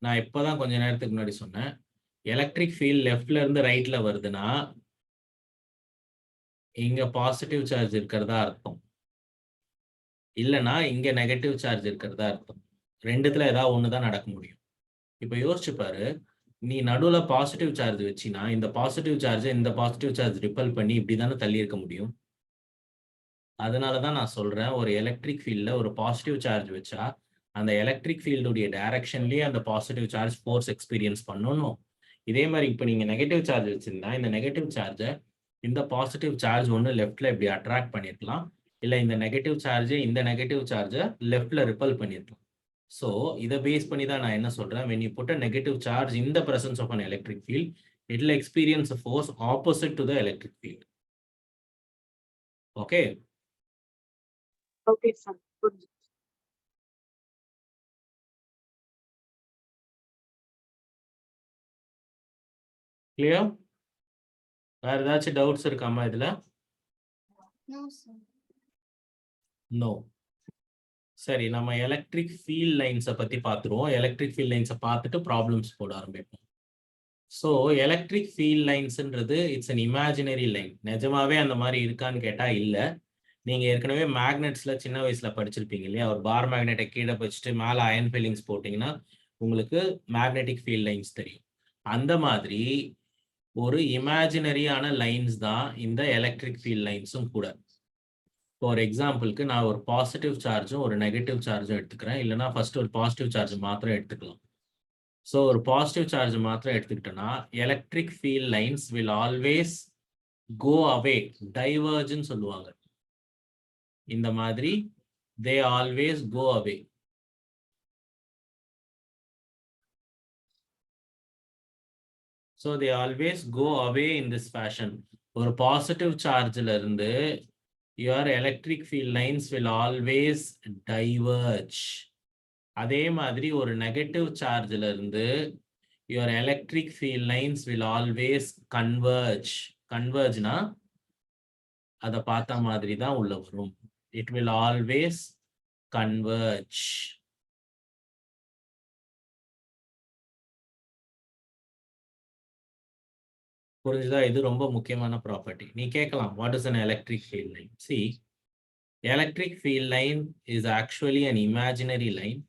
நான் இப்பதான் கொஞ்ச நேரத்துக்கு முன்னாடி சொன்னேன், எலக்ட்ரிக் ஃபீல்ட் லெஃப்ட்ல இருந்து ரைட்ல வருதுன்னா இங்க பாசிட்டிவ் சார்ஜ் இருக்கிறதா அர்த்தம், இல்லைன்னா இங்க நெகட்டிவ் சார்ஜ் இருக்கிறதா அர்த்தம். ரெண்டுத்துல ஏதாவது ஒண்ணுதான் நடக்க முடியும். இப்ப யோசிச்சு பாரு, நீ நடுவுல பாசிட்டிவ் சார்ஜ் வச்சினா இந்த பாசிட்டிவ் சார்ஜை இந்த பாசிட்டிவ் சார்ஜ் ரிப்பல் பண்ணி இப்படிதானே தள்ளி இருக்க முடியும். அதனாலதான் நான் சொல்றேன், ஒரு எலக்ட்ரிக் ஃபீல்ட்ல ஒரு பாசிட்டிவ் சார்ஜ் வச்சா அந்த எலக்ட்ரிக் ஃபீல்டுடைய டைரக்ஷன்லயே அந்த பாசிட்டிவ் சார்ஜ் ஃபோர்ஸ் எக்ஸ்பீரியன்ஸ் பண்ணணும். இதே மாதிரி இப்போ நீங்க நெகட்டிவ் சார்ஜ் வச்சிருந்தா இந்த நெகட்டிவ் சார்ஜை இந்த பாசிட்டிவ் சார்ஜ் ஒன்று லெஃப்ட்ல இப்படி அட்ராக்ட் பண்ணிருக்கலாம், இல்லை இந்த நெகட்டிவ் சார்ஜை லெஃப்ட்ல ரிப்பல் பண்ணிருக்கலாம். ஸோ இதை பேஸ் பண்ணி தான் நான் என்ன சொல்றேன், when you put a negative charge in the presence of an electric field, it will experience a force opposite to the electric field. Okay? Okay, sir. Good. Clear? வேற ஏதாச்சும் doubts இருக்காமா இதுல? No, sir. நோ. சரி, நம்ம electric field லைன்ஸை பத்தி பார்த்துருவோம். Electric field லைன்ஸை பார்த்துட்டு problems போட ஆரம்பிப்போம். ஸோ எலக்ட்ரிக் ஃபீல்ட் லைன்ஸ்ன்றது இட்ஸ் அன் இமேஜினரி லைன். நிஜமாவே அந்த மாதிரி இருக்கான்னு கேட்டால் இல்லை. நீங்கள் ஏற்கனவே மேக்னெட்ஸில் சின்ன வயசில் படிச்சிருப்பீங்க இல்லையா? ஒரு பார் மேக்னெட்டை கீழே வச்சுட்டு மேலே அயன் ஃபில்லிங்ஸ் போட்டிங்கன்னா உங்களுக்கு மேக்னெட்டிக் ஃபீல்ட் லைன்ஸ் தெரியும். அந்த மாதிரி ஒரு இமேஜினரியான லைன்ஸ் தான் இந்த எலக்ட்ரிக் ஃபீல்ட் லைன்ஸும் கூட. ஃபார் எக்ஸாம்பிளுக்கு நான் ஒரு பாசிட்டிவ் சார்ஜும் ஒரு நெகட்டிவ் சார்ஜும் எடுத்துக்கிறேன். இல்லைனா ஃபர்ஸ்ட் ஒரு பாசிட்டிவ் சார்ஜ் மாத்திரம் எடுத்துக்கலாம். ஸோ ஒரு பாசிட்டிவ் சார்ஜ் மாத்திரம் எடுத்துக்கிட்டோன்னா electric field lines will always go away, டைவர்ஜ்னு சொல்லுவாங்க. இந்த மாதிரி they always go away. So they always go away in this fashion. ஒரு பாசிட்டிவ் சார்ஜ்ல இருந்து your electric field lines will always diverge. அதே மாதிரி ஒரு நெகட்டிவ் சார்ஜ்ல இருந்து your electric field lines will always converge. Convergeனா அதை பார்த்த மாதிரி தான் உள்ள வரும். It will always converge. புரிஞ்சுதா? இது ரொம்ப முக்கியமான ப்ராப்பர்ட்டி. நீ கேட்கலாம், what is an electric field line? See, electric field line is actually an imaginary line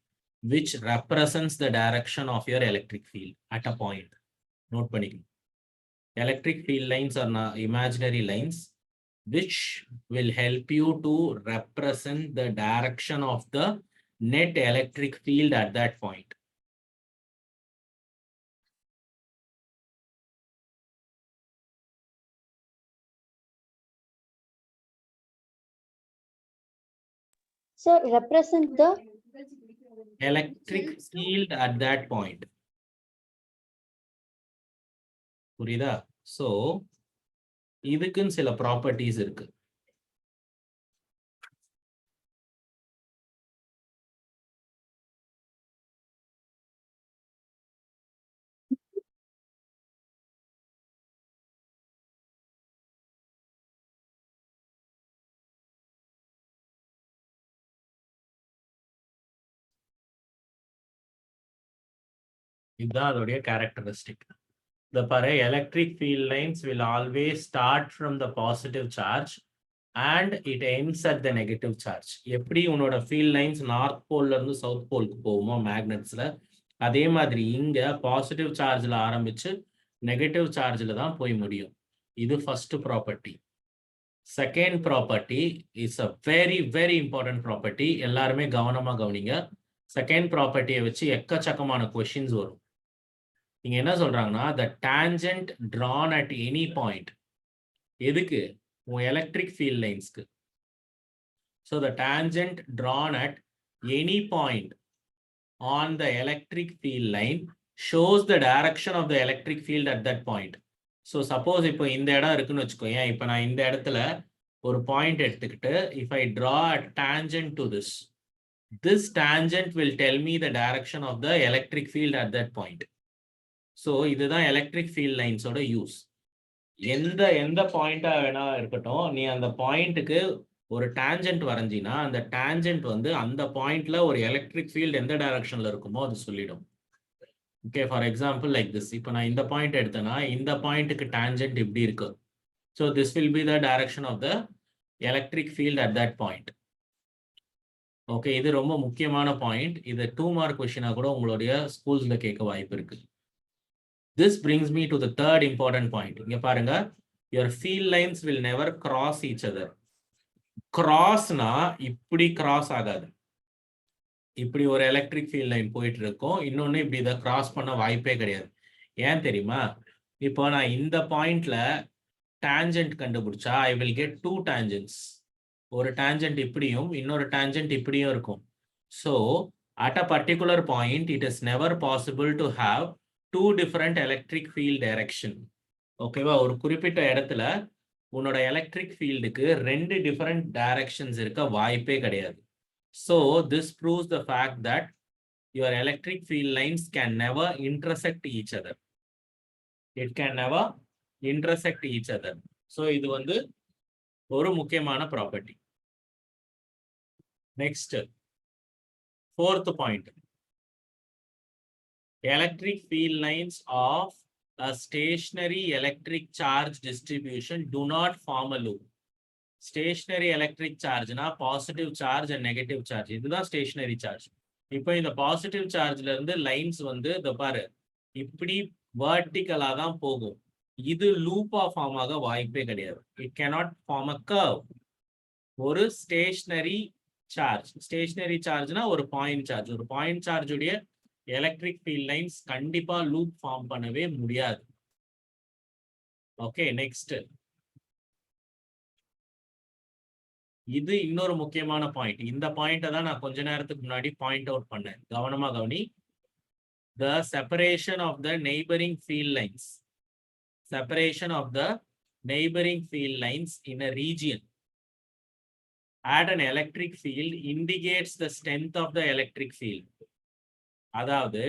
which represents the direction of your electric field at a point. Note பண்ணிக்கணும். Electric field lines are imaginary lines which will help you to represent the direction of the net electric field at that point. So represent the Electric field at that point. புரியுதா? So இதுக்குன்னு சில properties இருக்கு. இதுதான் அதோடைய characteristic. The electric field lines will always start from the positive charge and it ends at the negative charge. எப்படி உன்னோட field lines north போல்ல இருந்து south போலுக்கு போகுமோ மேக்னெட்ஸ்ல, அதே மாதிரி இங்க பாசிட்டிவ் சார்ஜ்ல ஆரம்பிச்சு நெகட்டிவ் சார்ஜ்ல தான் போய் முடியும். இது first property. Second property is a very very important property. எல்லாருமே கவனமா கவனிங்க. செகண்ட் ப்ராப்பர்ட்டியை வச்சு எக்கச்சக்கமான கொஸ்டின்ஸ் வரும். நீங்க என்ன சொல்றாங்கன்னா, the tangent drawn at any point. எதுக்கு? உன் எலக்ட்ரிக் ஃபீல்ட் லைன்ஸ்க்கு. So the tangent drawn at any point on the electric field line shows the direction of the electric field at that point. So suppose இப்போ இந்த இடம் இருக்குன்னு வச்சுக்கோங்க. இப்போ நான் இந்த இடத்துல ஒரு பாயிண்ட் எடுத்துக்கிட்டு if I draw a tangent to this tangent will tell me the direction of the electric field at that point. So இதுதான் எலக்ட்ரிக் ஃபீல்ட் லைன்ஸோட யூஸ். எந்த பாயிண்டா வேணா இருக்கட்டும், நீ அந்த பாயிண்ட்டுக்கு ஒரு டான்ஜென்ட் வரைஞ்சினா அந்த டான்ஜென்ட் வந்து அந்த பாயிண்ட்ல ஒரு எலக்ட்ரிக் ஃபீல்டு எந்த டைரக்ஷன்ல இருக்குமோ அது சொல்லிடும். Okay, for example like this. இப்போ நான் இந்த பாயிண்ட் எடுத்தேன்னா இந்த பாயிண்ட்டுக்கு டான்ஜென்ட் இப்படி இருக்கு. So this will be the direction of the electric field at that point. Okay, இது ரொம்ப முக்கியமான பாயிண்ட். இது 2 மார்க் கொஸ்டினா கூட உங்களுடைய ஸ்கூல்ஸ்ல கேட்க வாய்ப்பு இருக்கு. This brings me to the third important point. இங்க பாருங்க, your field lines will never cross each other. Crossனா இப்படி கிராஸ் ஆகாது. இப்படி ஒரு எலக்ட்ரிக் ஃபீல்ட் லைன் போயிட்டு இருக்கும், இன்னொன்னு இப்படி இதை கிராஸ் பண்ண வாய்ப்பே கிடையாது. ஏன் தெரியுமா? இப்போ நான் இந்த பாயிண்ட்ல டான்ஜென்ட் கண்டுபிடிச்சா I will get 2 tangents. ஒரு டான்ஜென்ட் இப்படியும் இன்னொரு டான்ஜென்ட் இப்படியும் இருக்கும். So at a particular point it is never possible to have 2 different electric field direction. ஓகேவா? ஒரு குறிப்பிட்ட இடத்துல உன்னோட எலக்ட்ரிக் ஃபீல்டுக்கு 2 டிஃபரெண்ட் டைரக்ஷன்ஸ் இருக்க வாய்ப்பே கிடையாது. So this proves the fact that your electric field lines can never intersect each other. It can never intersect each other. So இது வந்து ஒரு முக்கியமான property. Next, 4th point. Electric field lines of a stationary electric charge distribution do not form a loop. Stationary electric charge na positive charge and negative charge. இதுதான் stationary charge. இப்போ இந்த positive சார்ஜ்ல இருந்து lines வந்து இத பாரு இப்படி வெர்டிகலா தான் போகும். இது லூப்பா ஃபார்ம் ஆக வாய்ப்பே கிடையாது. It cannot form a curve. ஒரு ஸ்டேஷனரி சார்ஜ், ஸ்டேஷனரி சார்ஜ்னா ஒரு பாயிண்ட் சார்ஜ், ஒரு பாயிண்ட் சார்ஜ் உடைய எலக்ட்ரிக் ஃபீல்ட் லைன்ஸ் கண்டிப்பா லூப் ஃபார்ம் பண்ணவே முடியாது. ஓகே, நெக்ஸ்ட் இது இன்னொரு முக்கியமான பாயிண்ட். இந்த பாயிண்ட்டை தான் நான் கொஞ்ச நேரத்துக்கு முன்னாடி பாயிண்ட் அவுட் பண்ணேன். கவனமா கவனி. The separation of the neighboring field lines. Separation of the neighboring field lines in a region at an electric field indicates the strength of the electric field. அதாவது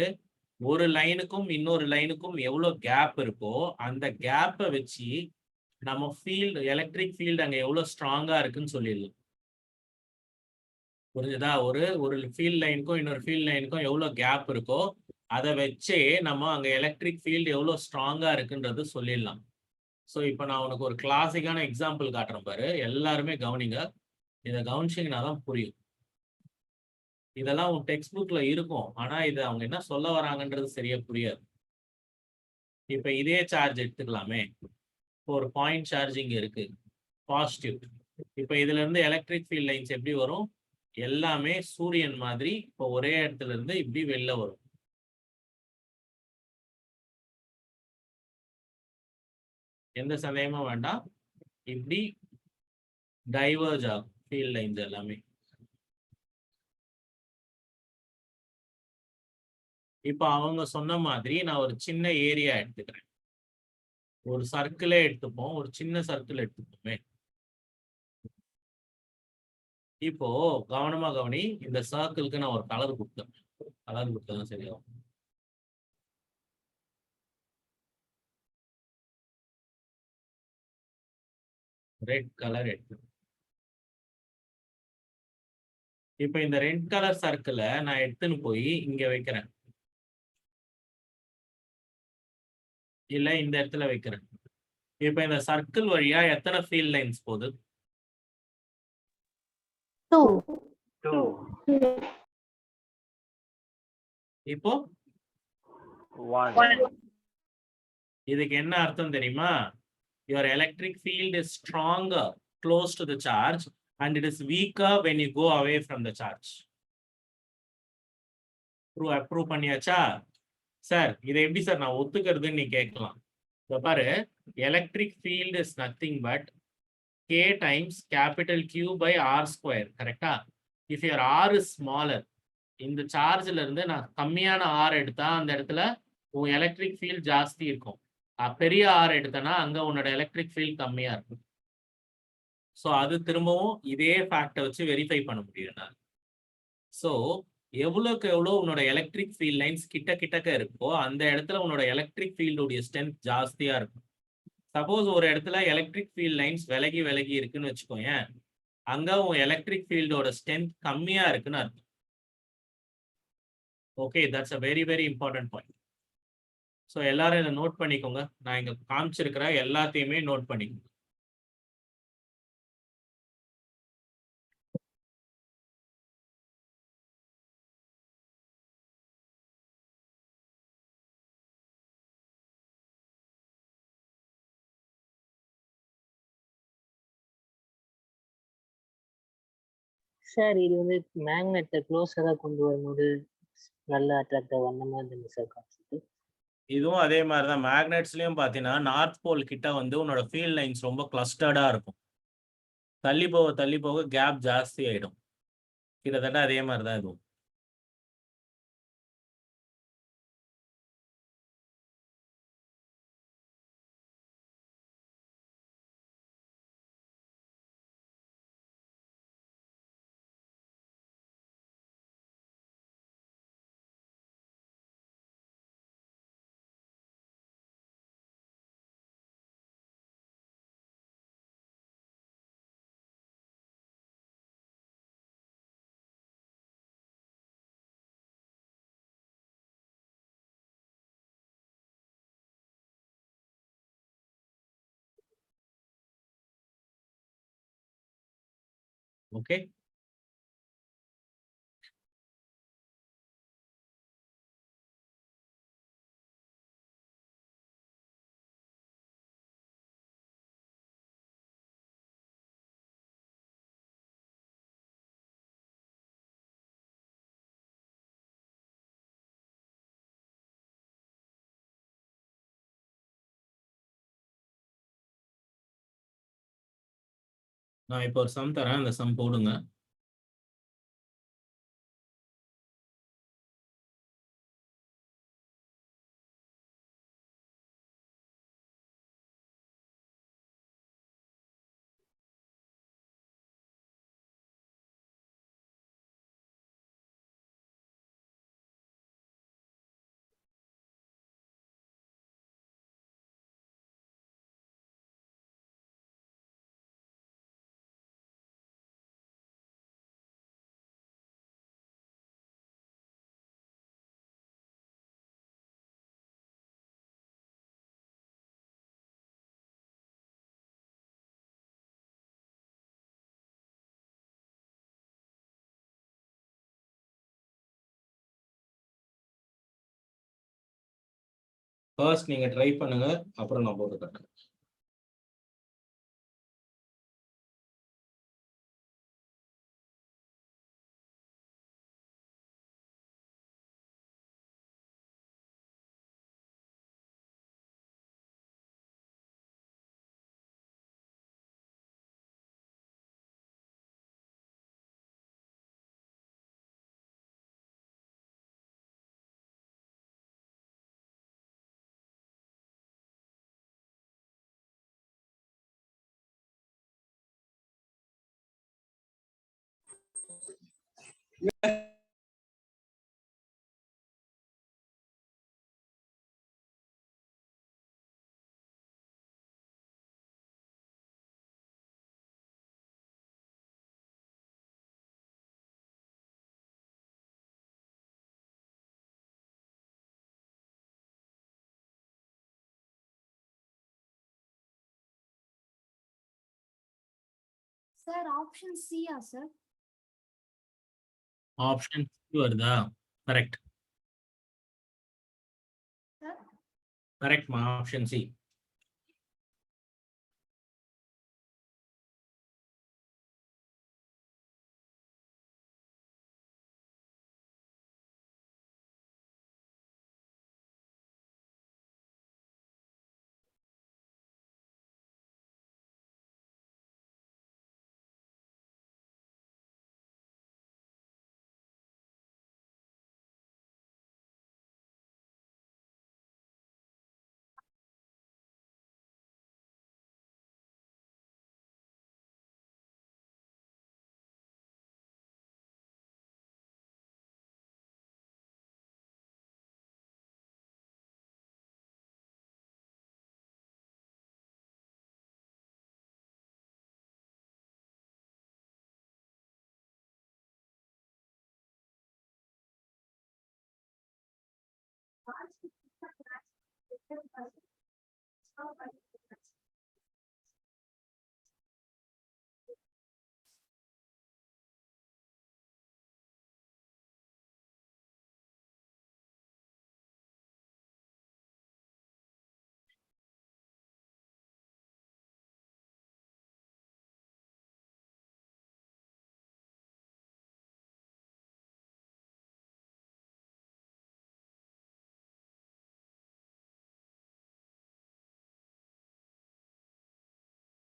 ஒரு லைனுக்கும் இன்னொரு லைனுக்கும் எவ்வளவு கேப் இருக்கோ அந்த கேப்பை வச்சு நம்ம ஃபீல்டு, எலக்ட்ரிக் ஃபீல்டு அங்க எவ்வளவு ஸ்ட்ராங்கா இருக்குன்னு சொல்லிடலாம். புரிஞ்சுதா? ஒரு ஃபீல்ட் லைனுக்கும் இன்னொரு ஃபீல்ட் லைனுக்கும் எவ்வளவு கேப் இருக்கோ அதை வச்சே நம்ம அங்க எலக்ட்ரிக் ஃபீல்டு எவ்வளவு ஸ்ட்ராங்கா இருக்குன்றது சொல்லிடலாம். ஸோ இப்போ நான் உனக்கு ஒரு கிளாசிக்கான எக்ஸாம்பிள் காட்டுறேன் பாரு. எல்லாருமே கவனிங்க. இதை கவனிச்சிங்கன்னா தான் புரியும். இதெல்லாம் உன் டெக்ஸ்ட் புக்ல இருக்கும், ஆனா இது அவங்க என்ன சொல்ல வராங்கன்றது சரியா புரியாது. இப்ப இதே சார்ஜ் எடுத்துக்கலாமே. இப்போ ஒரு பாயிண்ட் சார்ஜ் இங்க இருக்கு, பாசிட்டிவ். இப்ப இதுல இருந்து எலக்ட்ரிக் ஃபீல்ட் லைன்ஸ் எப்படி வரும்? எல்லாமே சூரியன் மாதிரி இப்போ ஒரே இடத்துல இருந்து இப்படி வெளில வரும். எந்த சந்தேகமும் வேண்டாம். இப்படி டைவர்ஜ் ஆகும் ஃபீல்ட் லைன்ஸ் எல்லாமே. இப்ப அவங்க சொன்ன மாதிரி நான் ஒரு சின்ன ஏரியா எடுத்துக்கிறேன். ஒரு சர்க்கிளே எடுத்துப்போம், ஒரு சின்ன சர்க்கிள் எடுத்துப்போமே. இப்போ கவனமா கவனி. இந்த சர்க்கிளுக்கு நான் ஒரு கலர் கொடுத்தேன். கலர் கொடுத்ததான் சரியாகும். ரெட் கலர் எடுத்து. இப்ப இந்த ரெட் கலர் சர்க்கிளை நான் எடுத்துன்னு போய் இங்க வைக்கிறேன், இல்ல இந்த இடத்துல வைக்கிறேன். இப்ப இந்த சர்க்கிள் வழியா எத்தனை ஃபீல்ட் லைன்ஸ் போகுது? 2. இப்போ 1. இதுக்கு என்ன அர்த்தம் தெரியுமா? Your electric field is stronger close to the charge and it is weaker when you go away from the charge. Approve பண்ணியாச்சா? சார் இதை எப்படி சார் நான் ஒத்துக்கிறதுன்னு நீ கேட்கலாம். பாரு, electric field is nothing but K times capital Q by R square. கரெக்டா? If your R is smaller, இந்த சார்ஜ்ல இருந்து நான் கம்மியான R எடுத்தா அந்த இடத்துல உன் எலக்ட்ரிக் ஃபீல்ட் ஜாஸ்தி இருக்கும். பெரிய ஆர் எடுத்தனா அங்க உன்னோட எலக்ட்ரிக் ஃபீல்ட் கம்மியா இருக்கும். ஸோ அது திரும்பவும் இதே ஃபேக்டை வச்சு வெரிஃபை பண்ண முடியும். ஸோ எவ்வளோக்கு எவ்வளோ உன்னோட எலக்ட்ரிக் ஃபீல்ட் லைன்ஸ் கிட்டக்க இருக்கோ அந்த இடத்துல உன்னோட எலக்ட்ரிக் ஃபீல்டுடைய ஸ்ட்ரென்த் ஜாஸ்தியா இருக்கும். சப்போஸ் ஒரு இடத்துல எலக்ட்ரிக் ஃபீல்ட் லைன்ஸ் விலகி இருக்குன்னு வச்சுக்கோங்க, அங்க உன் எலக்ட்ரிக் ஃபீல்டோட ஸ்ட்ரென்த் கம்மியா இருக்குன்னு அர்த்தம். Okay, that's a very very important point. So எல்லாரும் இதை நோட் பண்ணிக்கோங்க. நான் இங்க காமிச்சிருக்கிற எல்லாத்தையுமே நோட் பண்ணிக்கோங்க. சார் இது வந்து மேக்னெட்டை க்ளோஸராக கொண்டு வரும்போது நல்ல அட்ராக்டிவ் அந்த மாதிரி சார் கான்செப்ட். இதுவும் அதே மாதிரி தான். மேக்னெட்ஸ்லயும் பார்த்தீங்கன்னா நார்த் போல் கிட்ட வந்து உன்னோட ஃபீல்ட் லைன்ஸ் ரொம்ப கிளஸ்டர்டா இருக்கும். தள்ளி போக கேப் ஜாஸ்தி ஆயிடும். கிட்டத்தட்ட அதே மாதிரி தான் இதுவும். ஓகே. நான் இப்போ ஒரு சம் தரேன், அந்த சம் போடுங்க. ஃபர்ஸ்ட் நீங்க ட்ரை பண்ணுங்க, அப்புறம் நான் போட்டு காட்டுறேன். Sir, option C, sir. Option C வருதா? கரெக்ட். Sir? கரெக்ட்மா, ஆப்ஷன் சி.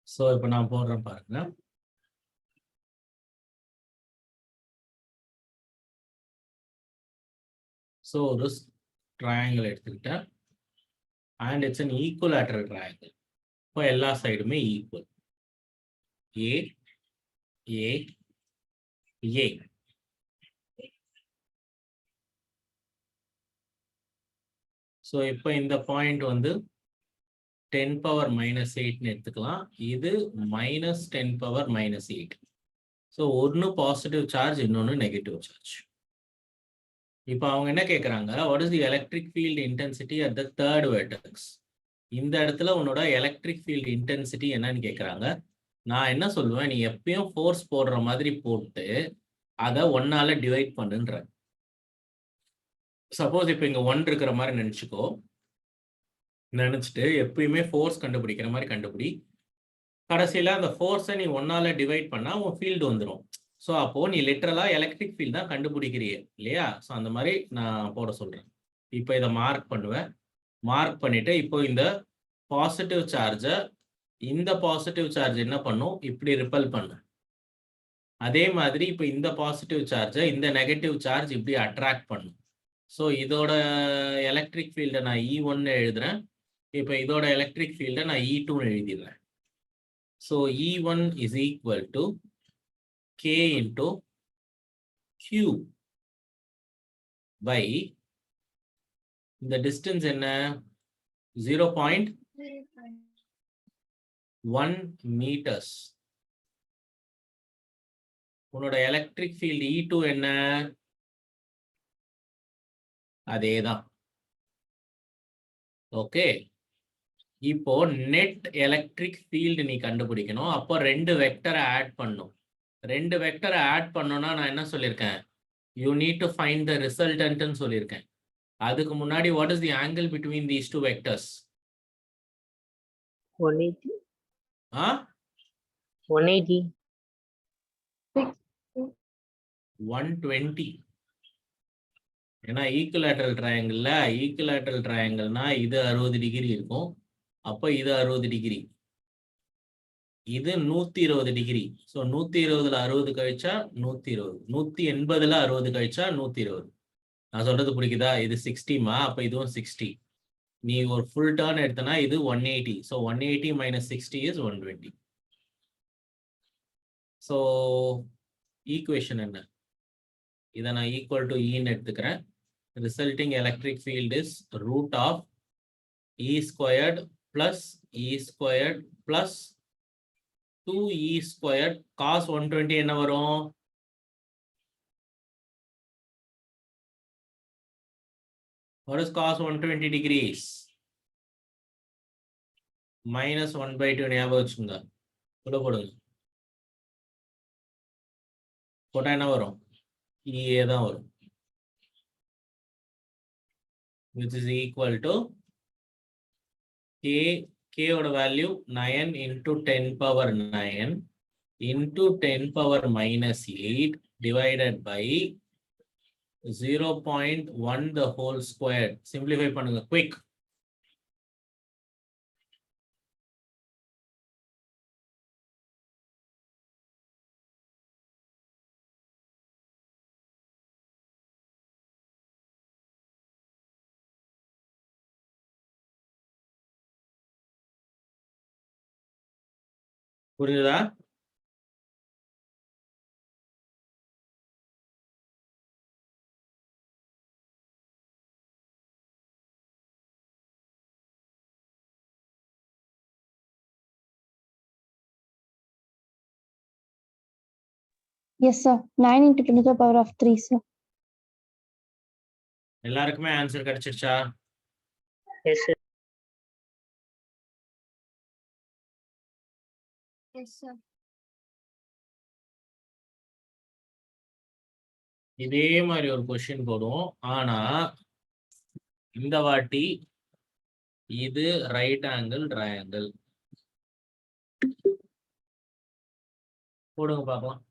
ஸோ இப்போ நான் போடுறேன் பாருங்க. ஸோ ஒரு ட்ரையாங்கிள் எடுத்துக்கிட்டேன், and it's an equilateral triangle. இப்போ எல்லா சைடுமே ஈக்குவல். ஏ ஏ ஏ. ஸோ இப்போ இந்த பாயிண்ட் வந்து 10⁻⁻8 எடுத்துக்கலாம். இது -10⁻⁻8. ஸோ ஒன்று பாசிட்டிவ் சார்ஜ், இன்னொன்று நெகட்டிவ் சார்ஜ். இப்போ அவங்க என்ன கேட்குறாங்க, what is the electric field intensity at the third vertex. இந்த இடத்துல உன்னோட எலக்ட்ரிக் ஃபீல்டு இன்டென்சிட்டி என்னன்னு கேட்குறாங்க. நான் என்ன சொல்லுவேன், நீ எப்பயும் ஃபோர்ஸ் போடுற மாதிரி போட்டு அதை 1ஆல டிவைட் பண்ணுன்ற. சப்போஸ் இப்போ இங்க 1 இருக்கிற மாதிரி நினைச்சுக்கோ. நினைச்சிட்டு எப்பயுமே ஃபோர்ஸ் கண்டுபிடிக்கிற மாதிரி கண்டுபிடி. கடைசியில அந்த ஃபோர்ஸை நீ 1ஆல டிவைட் பண்ணா உன் ஃபீல்டு வந்துடும். ஸோ அப்போ நீ லிட்டரலா எலக்ட்ரிக் ஃபீல்ட் தான் கண்டுபிடிக்கிறிய இல்லையா? ஸோ அந்த மாதிரி நான் போட சொல்றேன். இப்போ இதை மார்க் பண்ணுவேன். மார்க் பண்ணிட்டு இப்போ இந்த பாசிட்டிவ் சார்ஜை இந்த பாசிட்டிவ் சார்ஜ் என்ன பண்ணும், இப்படி ரிப்பல் பண்ணும். அதே மாதிரி இப்போ இந்த பாசிட்டிவ் சார்ஜை இந்த நெகட்டிவ் சார்ஜ் இப்படி அட்ராக்ட் பண்ணும். ஸோ இதோட எலக்ட்ரிக் ஃபீல்டை நான் E1 எழுதுறேன். இப்போ இதோட எலக்ட்ரிக் ஃபீல்டை நான் E2 எழுதிடுறேன். So E1 is equal to K into Q by இந்த டிஸ்டன்ஸ் என்ன, 0.1 meters. உன்னோட எலக்ட்ரிக் ஃபீல்டு E2 என்ன, அதேதான். ஓகே, இப்போ நெட் எலக்ட்ரிக் ஃபீல்டு நீ கண்டுபிடிக்கணும். அப்போ 2 வெக்டரை ஆட் பண்ணும். 2 வெக்டரை ஆட் பண்ணோம்னா நான் என்ன சொல்லியிருக்கேன், you need to find the ரிசல்டன்ட்னு சொல்லியிருக்கேன். அதுக்கு முன்னாடி what is the angle between these 2 vectors? 180. ஆ 180. 120. ஏன்னா ஈக்குவலேட்டரல் ட்ரையாங்கிள்னா இது 60 டிகிரி இருக்கும். அப்போ இது 60 டிகிரி, இது 120 டிகிரி. ஸோ 120ல் 60 கழிச்சா 120, 180ல் 60 கழிச்சா 120. நான் சொல்றது பிடிக்குதா? இது 60மா, அப்போ இதுவும் 60. நீ ஒரு ஃபுல் டர்ன் எடுத்தனா இது 180. So 180 minus 60 is 120. So equation என்ன, இதை நான் ஈக்குவல் டு ஈன்னு எடுத்துக்கிறேன். Resulting electric field is root of E squared plus E squared plus 2E squared cos 120 என்ன வரும், what is cos 120 degrees? minus 1/2 ஞாபகம் வச்சுங்க. உள்ள போடுங்க. போட்டா என்ன வரும், EA தான் வரும். which is equal to K ஓட value 9 into 10 power 9 into 10 power minus 8 divided by 0.1 the whole squared. Simplify பண்ணுங்க quick. புரியுதா? Yes, sir. 9 into 10 to the power of 3, sir. எல்லாருக்குமே answer கிடைச்சிருச்சா? Yes, sir. Yes, sir. இதே மாதிரி ஒரு question போடுவோம். ஆனா இந்த வாட்டி இது ரைட் ஆங்கிள் ட்ரையாங்கிள். போடுங்க பார்க்கலாம்.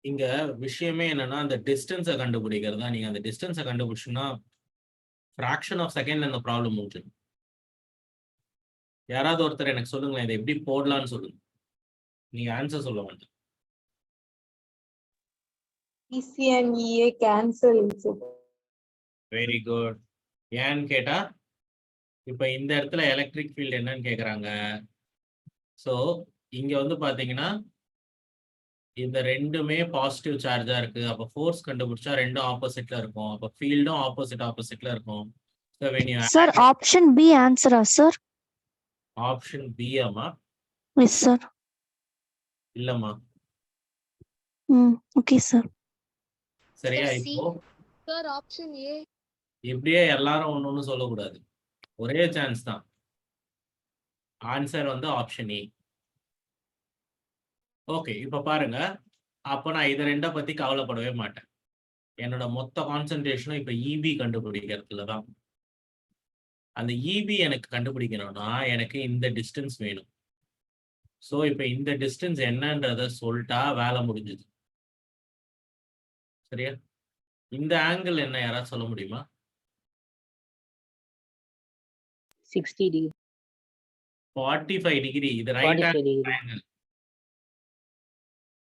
இங்க விஷயமே என்னன்னா அந்த டிஸ்டன்ஸை கண்டுபிடிக்கிறது தான். நீங்க அந்த டிஸ்டன்ஸை கண்டுபிடிச்சுன்னா ஃபிராக்ஷன் ஆஃப் செகண்ட்ல இந்த ப்ராப்ளம் முடிஞ்சிடும். யாராவது ஒருத்தர் எனக்கு சொல்லுங்களேன், இதை எப்படி போடலாம்னு சொல்லுங்க. நீங்க ஆன்சர் சொல்ல வேண்டாம். EC and EA cancel. Very good. ஏன்னு கேட்டா இப்ப இந்த இடத்துல எலக்ட்ரிக் ஃபீல்டு என்னன்னு கேக்குறாங்க. ஸோ இங்க வந்து பாத்தீங்கன்னா இந்த ரெண்டுமே பாசிட்டிவ் சார்ஜா இருக்கு. அப்ப ஃபோர்ஸ் கண்டுபிடிச்சா ரெண்டும் ஆப்போசிட்ல இருக்கும். அப்ப ஃபீல்டும் ஆப்போசிட்ல இருக்கும். So when you sir option B ஆன்சரா சார்? ஆப்ஷன் பி அம்மா எஸ் சார். இல்லம்மா. Okay sir. சரியா? Sir, C. இப்போ Sir, option A. இப்படியே எல்லாரும் ஒண்ணு சொல்லக்கூடாது. ஒரே சான்ஸ் தான். ஆன்சர் வந்து ஆப்ஷன் ஏ. ஓகே, இப்ப பாருங்க. அப்ப நான் இது ரெண்டை பத்தி கவலைப்படவே மாட்டேன். என்னோட மொத்த கான்சென்ட்ரேஷனும் இப்ப இபி கண்டுபிடிக்கிறதுல தான். அந்த இபி எனக்கு கண்டுபிடிக்கணும்னா எனக்கு இந்த டிஸ்டன்ஸ் வேணும். ஸோ இப்ப இந்த டிஸ்டன்ஸ் என்னன்றத சொல்லிட்டா வேலை முடிஞ்சுது. சரியா? இந்த ஆங்கிள் என்ன யாராவது சொல்ல முடியுமா? 60 degree. 45 டிகிரி. இது ரைட் 45 degree. Angle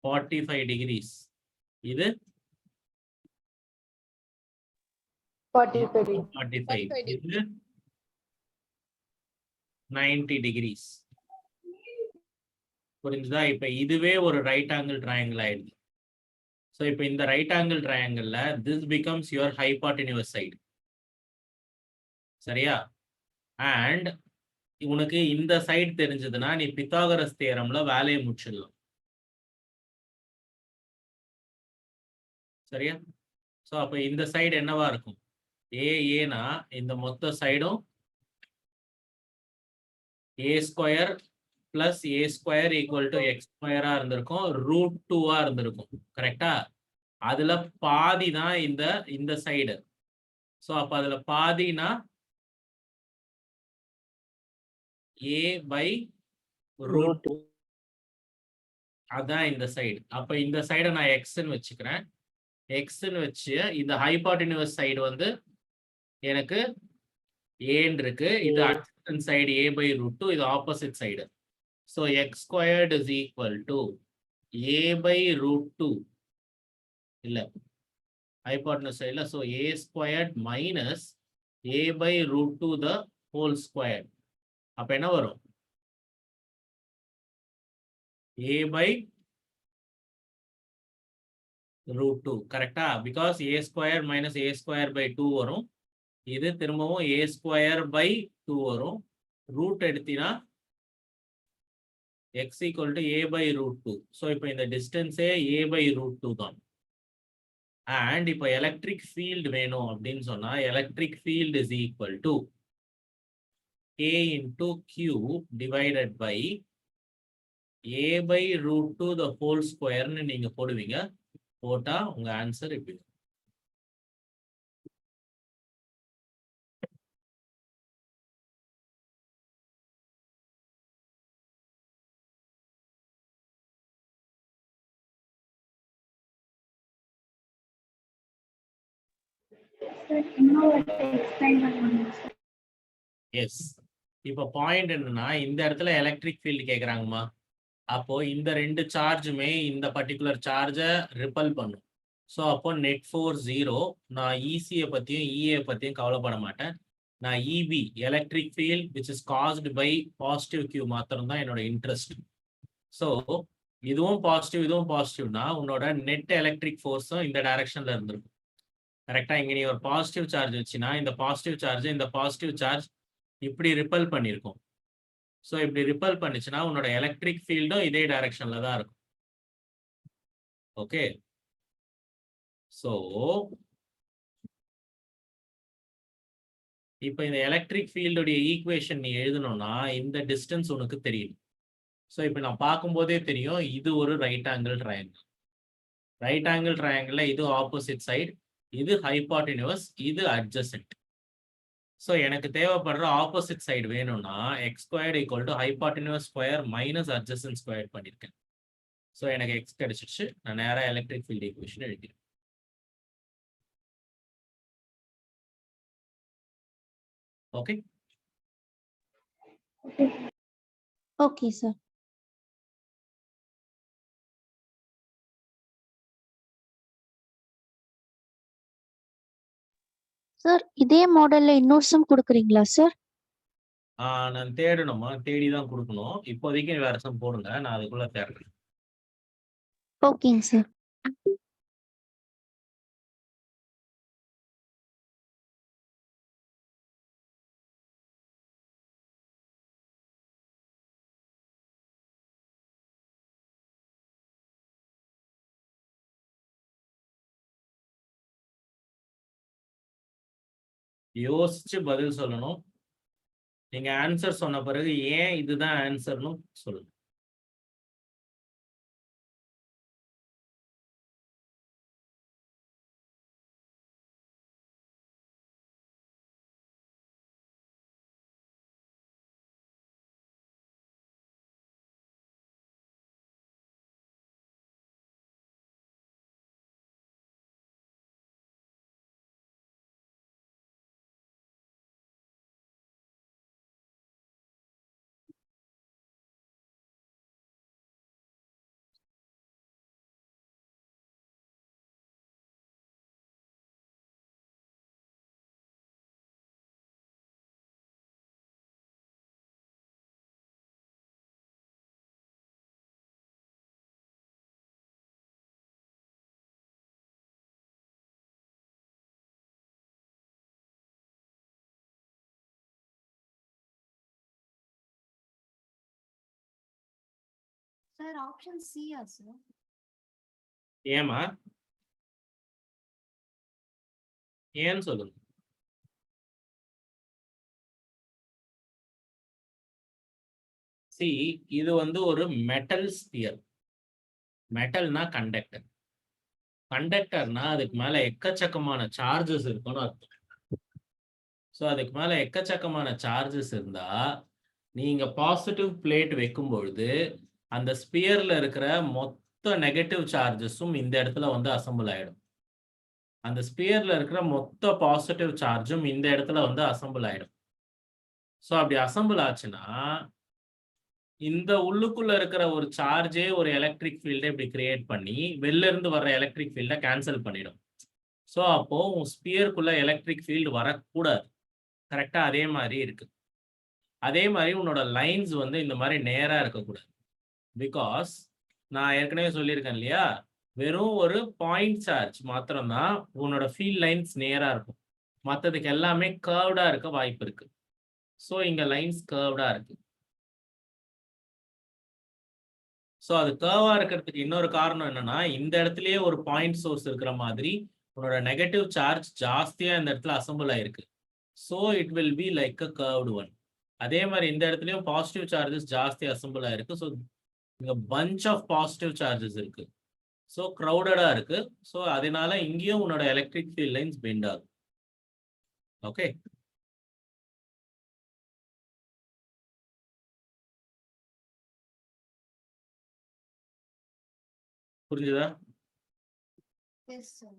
45 degrees. இது 45. 45. இது 90 degrees. புரிஞ்சுதா? இப்ப இதுவே ஒரு ரைட் ஆங்கிள் ட்ரையாங்கிள் ஆயிடுது. ஸோ இப்போ இந்த ரைட் ஆங்கிள் ட்ரையாங்கிள்ல this becomes your hypotenuse side. சரியா? அண்ட் உனக்கு இந்த சைடு தெரிஞ்சதுன்னா நீ பித்தாகரஸ் தியரம்ல வேலையை முடிச்சிடலாம். சரியா? ஸோ அப்போ இந்த சைடு என்னவா இருக்கும்? ஏனா இந்த மொத்த சைடும் a square plus a square equal to x ஸ்கொயரா இருந்திருக்கும், √2 இருந்திருக்கும். கரெக்டா? அதுல பாதி தான் இந்த சைடு. ஸோ அப்ப அதுல பாதினா ஏ பை √2. அதான் இந்த சைடு. அப்ப இந்த சைடை நான் எக்ஸ்ன்னு வச்சுக்கிறேன். எக்ஸ்ன்னு வச்சு இந்த ஹைபாட்டினியூஸ் சைடு வந்து எனக்கு ஏன்னு இருக்கு. இது அட்ஜசன்ட் சைடு ஏ பை √2. இது opposite side. So x squared is equal to a by √2. இல்ல ஹைபாட்டினியூஸ் சைடுல. So a squared minus a by √2 the whole square. அப்ப என்ன வரும்? A by √2. கரெக்டா? Because a square minus a square by 2 வரும். இது திரும்பவும் ஏ ஸ்கொயர் பை 2 வரும். ரூட் எடுத்தினா x equal to a by √2. So இப்போ இந்த டிஸ்டன்ஸே ஏ பை √2 தான். அண்ட் இப்போ எலக்ட்ரிக் ஃபீல்டு வேணும் அப்படின்னு சொன்னா electric field is equal to K into Q divided by A by √2 the whole square ன்னு நீங்க போடுவீங்க. போட்டா உங்க ஆன்சர் இப்படி. எஸ். இப்போ பாயிண்ட் என்னன்னா இந்த இடத்துல எலக்ட்ரிக் ஃபீல்டு கேட்குறாங்கம்மா. அப்போ இந்த ரெண்டு சார்ஜுமே இந்த பர்டிகுலர் சார்ஜை ரிப்பல் பண்ணும். ஸோ அப்போ நெட் ஃபோர்ஸ் 0. நான் இசியை பற்றியும் இஏ பற்றியும் கவலைப்பட மாட்டேன். நான் EP electric field which is caused by positive Q மாத்திரம் தான் என்னோட இன்ட்ரெஸ்ட். ஸோ இதுவும் பாசிட்டிவ்னா உன்னோட நெட் எலக்ட்ரிக் ஃபோர்ஸும் இந்த டைரக்ஷன்ல இருந்திருக்கும். கரெக்டாக? இங்கே நீ ஒரு பாசிட்டிவ் சார்ஜ் வச்சுன்னா இந்த பாசிட்டிவ் சார்ஜ் இப்படி ரிப்பல் பண்ணியிருக்கும். ஸோ இப்படி ரிப்பல் பண்ணிச்சுன்னா உன்னோட எலக்ட்ரிக் ஃபீல்டும் இதே டைரக்ஷன்ல தான் இருக்கும். ஓகே. ஸோ இப்போ இந்த எலக்ட்ரிக் ஃபீல்டுடைய ஈக்குவேஷன் நீ எழுதணும்னா இந்த டிஸ்டன்ஸ் உனக்கு தெரியும். ஸோ இப்போ நான் பார்க்கும்போதே தெரியும் இது ஒரு right angle triangle. Right angle ட்ரையாங்கிள்ல இது ஆப்போசிட் சைடு, இது ஹைபாட்டினியூஸ், இது அட்ஜசன்ட். ஸோ எனக்கு தேவைப்படுற ஆப்போசிட் சைடு வேணும்னா x squared equal to hypotenuse square minus adjacent square பண்ணியிருக்கேன். ஸோ எனக்கு எக்ஸ் கிடைச்சிருச்சு. நான் நேராக எலக்ட்ரிக் ஃபீல்ட் ஈக்குவேஷன் எழுதிடுறேன். ஓகே. Okay sir. சார் இதே மாடல்ல இன்னொரு சம் கொடுக்குறீங்களா சார்? நான் தேடணுமா? தேடி தான் கொடுக்கணும். இப்போதைக்கு வேற சம் போடுங்க, நான் அதுக்குள்ள தேடுறேன். ஓகேங்க சார். யோசிச்சு பதில் சொல்லணும். நீங்க ஆன்சர் சொன்ன பிறகு ஏன் இதுதான் ஆன்சர்னு சொல்லுங்க. சார் ஆப்ஷன் சியா சார்? ஏமா? ஏன்னு சொல்லுங்க. சி, இது வந்து ஒரு மெட்டல் ஸ்பியர். மெட்டல்னா கண்டக்டர். கண்டக்டர்னா அதுக்கு மேல எக்கச்சக்கமான சார்ஜஸ் இருக்கும்னு அர்த்தம். ஸோ அதுக்கு மேல எக்கச்சக்கமான சார்ஜஸ் இருந்தா நீங்க பாசிட்டிவ் பிளேட் வைக்கும் பொழுது அந்த ஸ்பியர்ல இருக்கிற மொத்த நெகட்டிவ் சார்ஜஸும் இந்த இடத்துல வந்து அசம்பிள் ஆயிடும். அந்த ஸ்பியர்ல இருக்கிற மொத்த பாசிட்டிவ் சார்ஜும் இந்த இடத்துல வந்து அசம்பிள் ஆயிடும். ஸோ அப்படி அசம்பிள் ஆச்சுன்னா இந்த உள்ளுக்குள்ள இருக்கிற ஒரு சார்ஜே ஒரு எலக்ட்ரிக் ஃபீல்டை இப்படி கிரியேட் பண்ணி வெளில இருந்து வர்ற எலக்ட்ரிக் ஃபீல்டை கேன்சல் பண்ணிடும். ஸோ அப்போ உன் ஸ்பியருக்குள்ள எலக்ட்ரிக் ஃபீல்டு வரக்கூடாது. கரெக்டா அதே மாதிரி இருக்கு. அதே மாதிரி உன்னோட லைன்ஸ் வந்து இந்த மாதிரி நேரா இருக்கக்கூடாது. பிகாஸ் நான் ஏற்கனவே சொல்லியிருக்கேன் இல்லையா, வெறும் ஒரு பாயிண்ட் சார்ஜ் மாத்திரம்தான் உன்னோட ஃபீல்ட் லைன்ஸ் நேரா இருக்கும். மற்றதுக்கு எல்லாமே கர்வ்டா இருக்க வாய்ப்பு இருக்கு. ஸோ இங்க லைன்ஸ் கர்வ்டா இருக்கு. ஸோ அது கர்வா இருக்கிறதுக்கு இன்னொரு காரணம் என்னன்னா, இந்த இடத்துலயே ஒரு பாயிண்ட் சோர்ஸ் இருக்கிற மாதிரி உன்னோட நெகட்டிவ் சார்ஜ் ஜாஸ்தியா இந்த இடத்துல அசம்பிள் ஆயிருக்கு. So it will be like a curved one. அதே மாதிரி இந்த இடத்துலயும் பாசிட்டிவ் சார்ஜஸ் ஜாஸ்தி அசம்பிள் ஆயிருக்கு. ஸோ இங்க பஞ்ச் ஆஃப் பாசிட்டிவ் சார்ஜஸ் இருக்கு. ஸோ க்ரௌடடா இருக்கு. ஸோ அதனால இங்கேயும் உன்னோட எலக்ட்ரிக் ஃபீல்ட் லைன்ஸ் பெண்ட் ஆகும். ஓகே. புரிஞ்சுதா? Yes sir.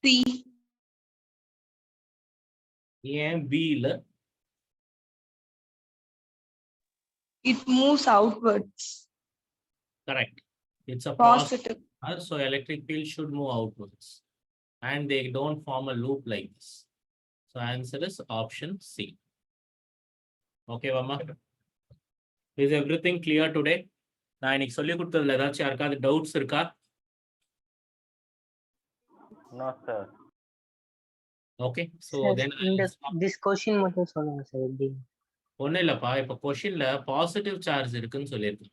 C. ஏன் B-ல It moves outwards. correct. It's a Positive. positive, so electric field should move outwards, and they don't form a loop like this. So answer is option C. Okay, Vama. Is everything clear today? நான் இன்னைக்கு சொல்லி கொடுத்ததுல ஏதாச்சும் யாருக்காவது doubts இருக்கா? No, sir. Okay, so Sir, then இந்த this question மட்டும் சொல்லுங்க சார் எப்படி? ஒன்றும் இல்லைப்பா, இப்போ கொஷின்ல பாசிட்டிவ் சார்ஜ் இருக்குன்னு சொல்லியிருக்கேன்.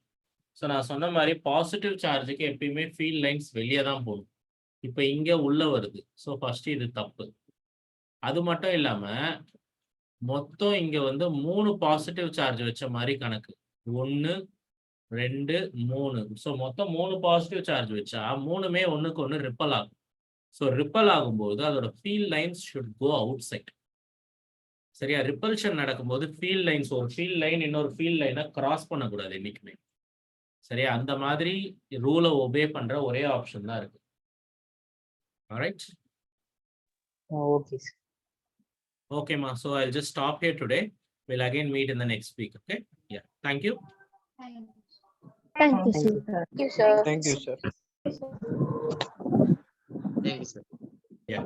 ஸோ நான் சொன்ன மாதிரி பாசிட்டிவ் சார்ஜுக்கு எப்பயுமே ஃபீல்ட் லைன்ஸ் வெளியே தான் போகும். இப்போ இங்கே உள்ள வருது. ஸோ ஃபர்ஸ்ட் இது தப்பு. அது மட்டும் இல்லாமல் மொத்தம் இங்கே வந்து 3 பாசிட்டிவ் சார்ஜ் வச்ச மாதிரி கணக்கு. 1 2 3. ஸோ மொத்தம் 3 பாசிட்டிவ் சார்ஜ் வச்சா 3மே ஒன்றுக்கு ஒன்று ரிப்பல் ஆகும். ஸோ ரிப்பல் ஆகும்போது அதோட field lines should go outside. சரியா? ரிப்பல்ஷன் நடக்கும்போது ஃபீல்ட் லைன்ஸ், ஒரு ஃபீல்ட் லைன் இன்னொரு ஃபீல்ட் லைனை கிராஸ் பண்ணக்கூடாது என்னைக்குமே. சரியா? அந்த மாதிரி ரூலை ஒபே பண்ற ஒரே ஆப்ஷன் தான் இருக்கு. Alright, okay sir. okay ma, so I'll just stop here today. We'll again meet in the next week. Okay, yeah, thank you. Thank you, sir. Thank you, sir. Thank you, sir. Thank you, sir. Yeah.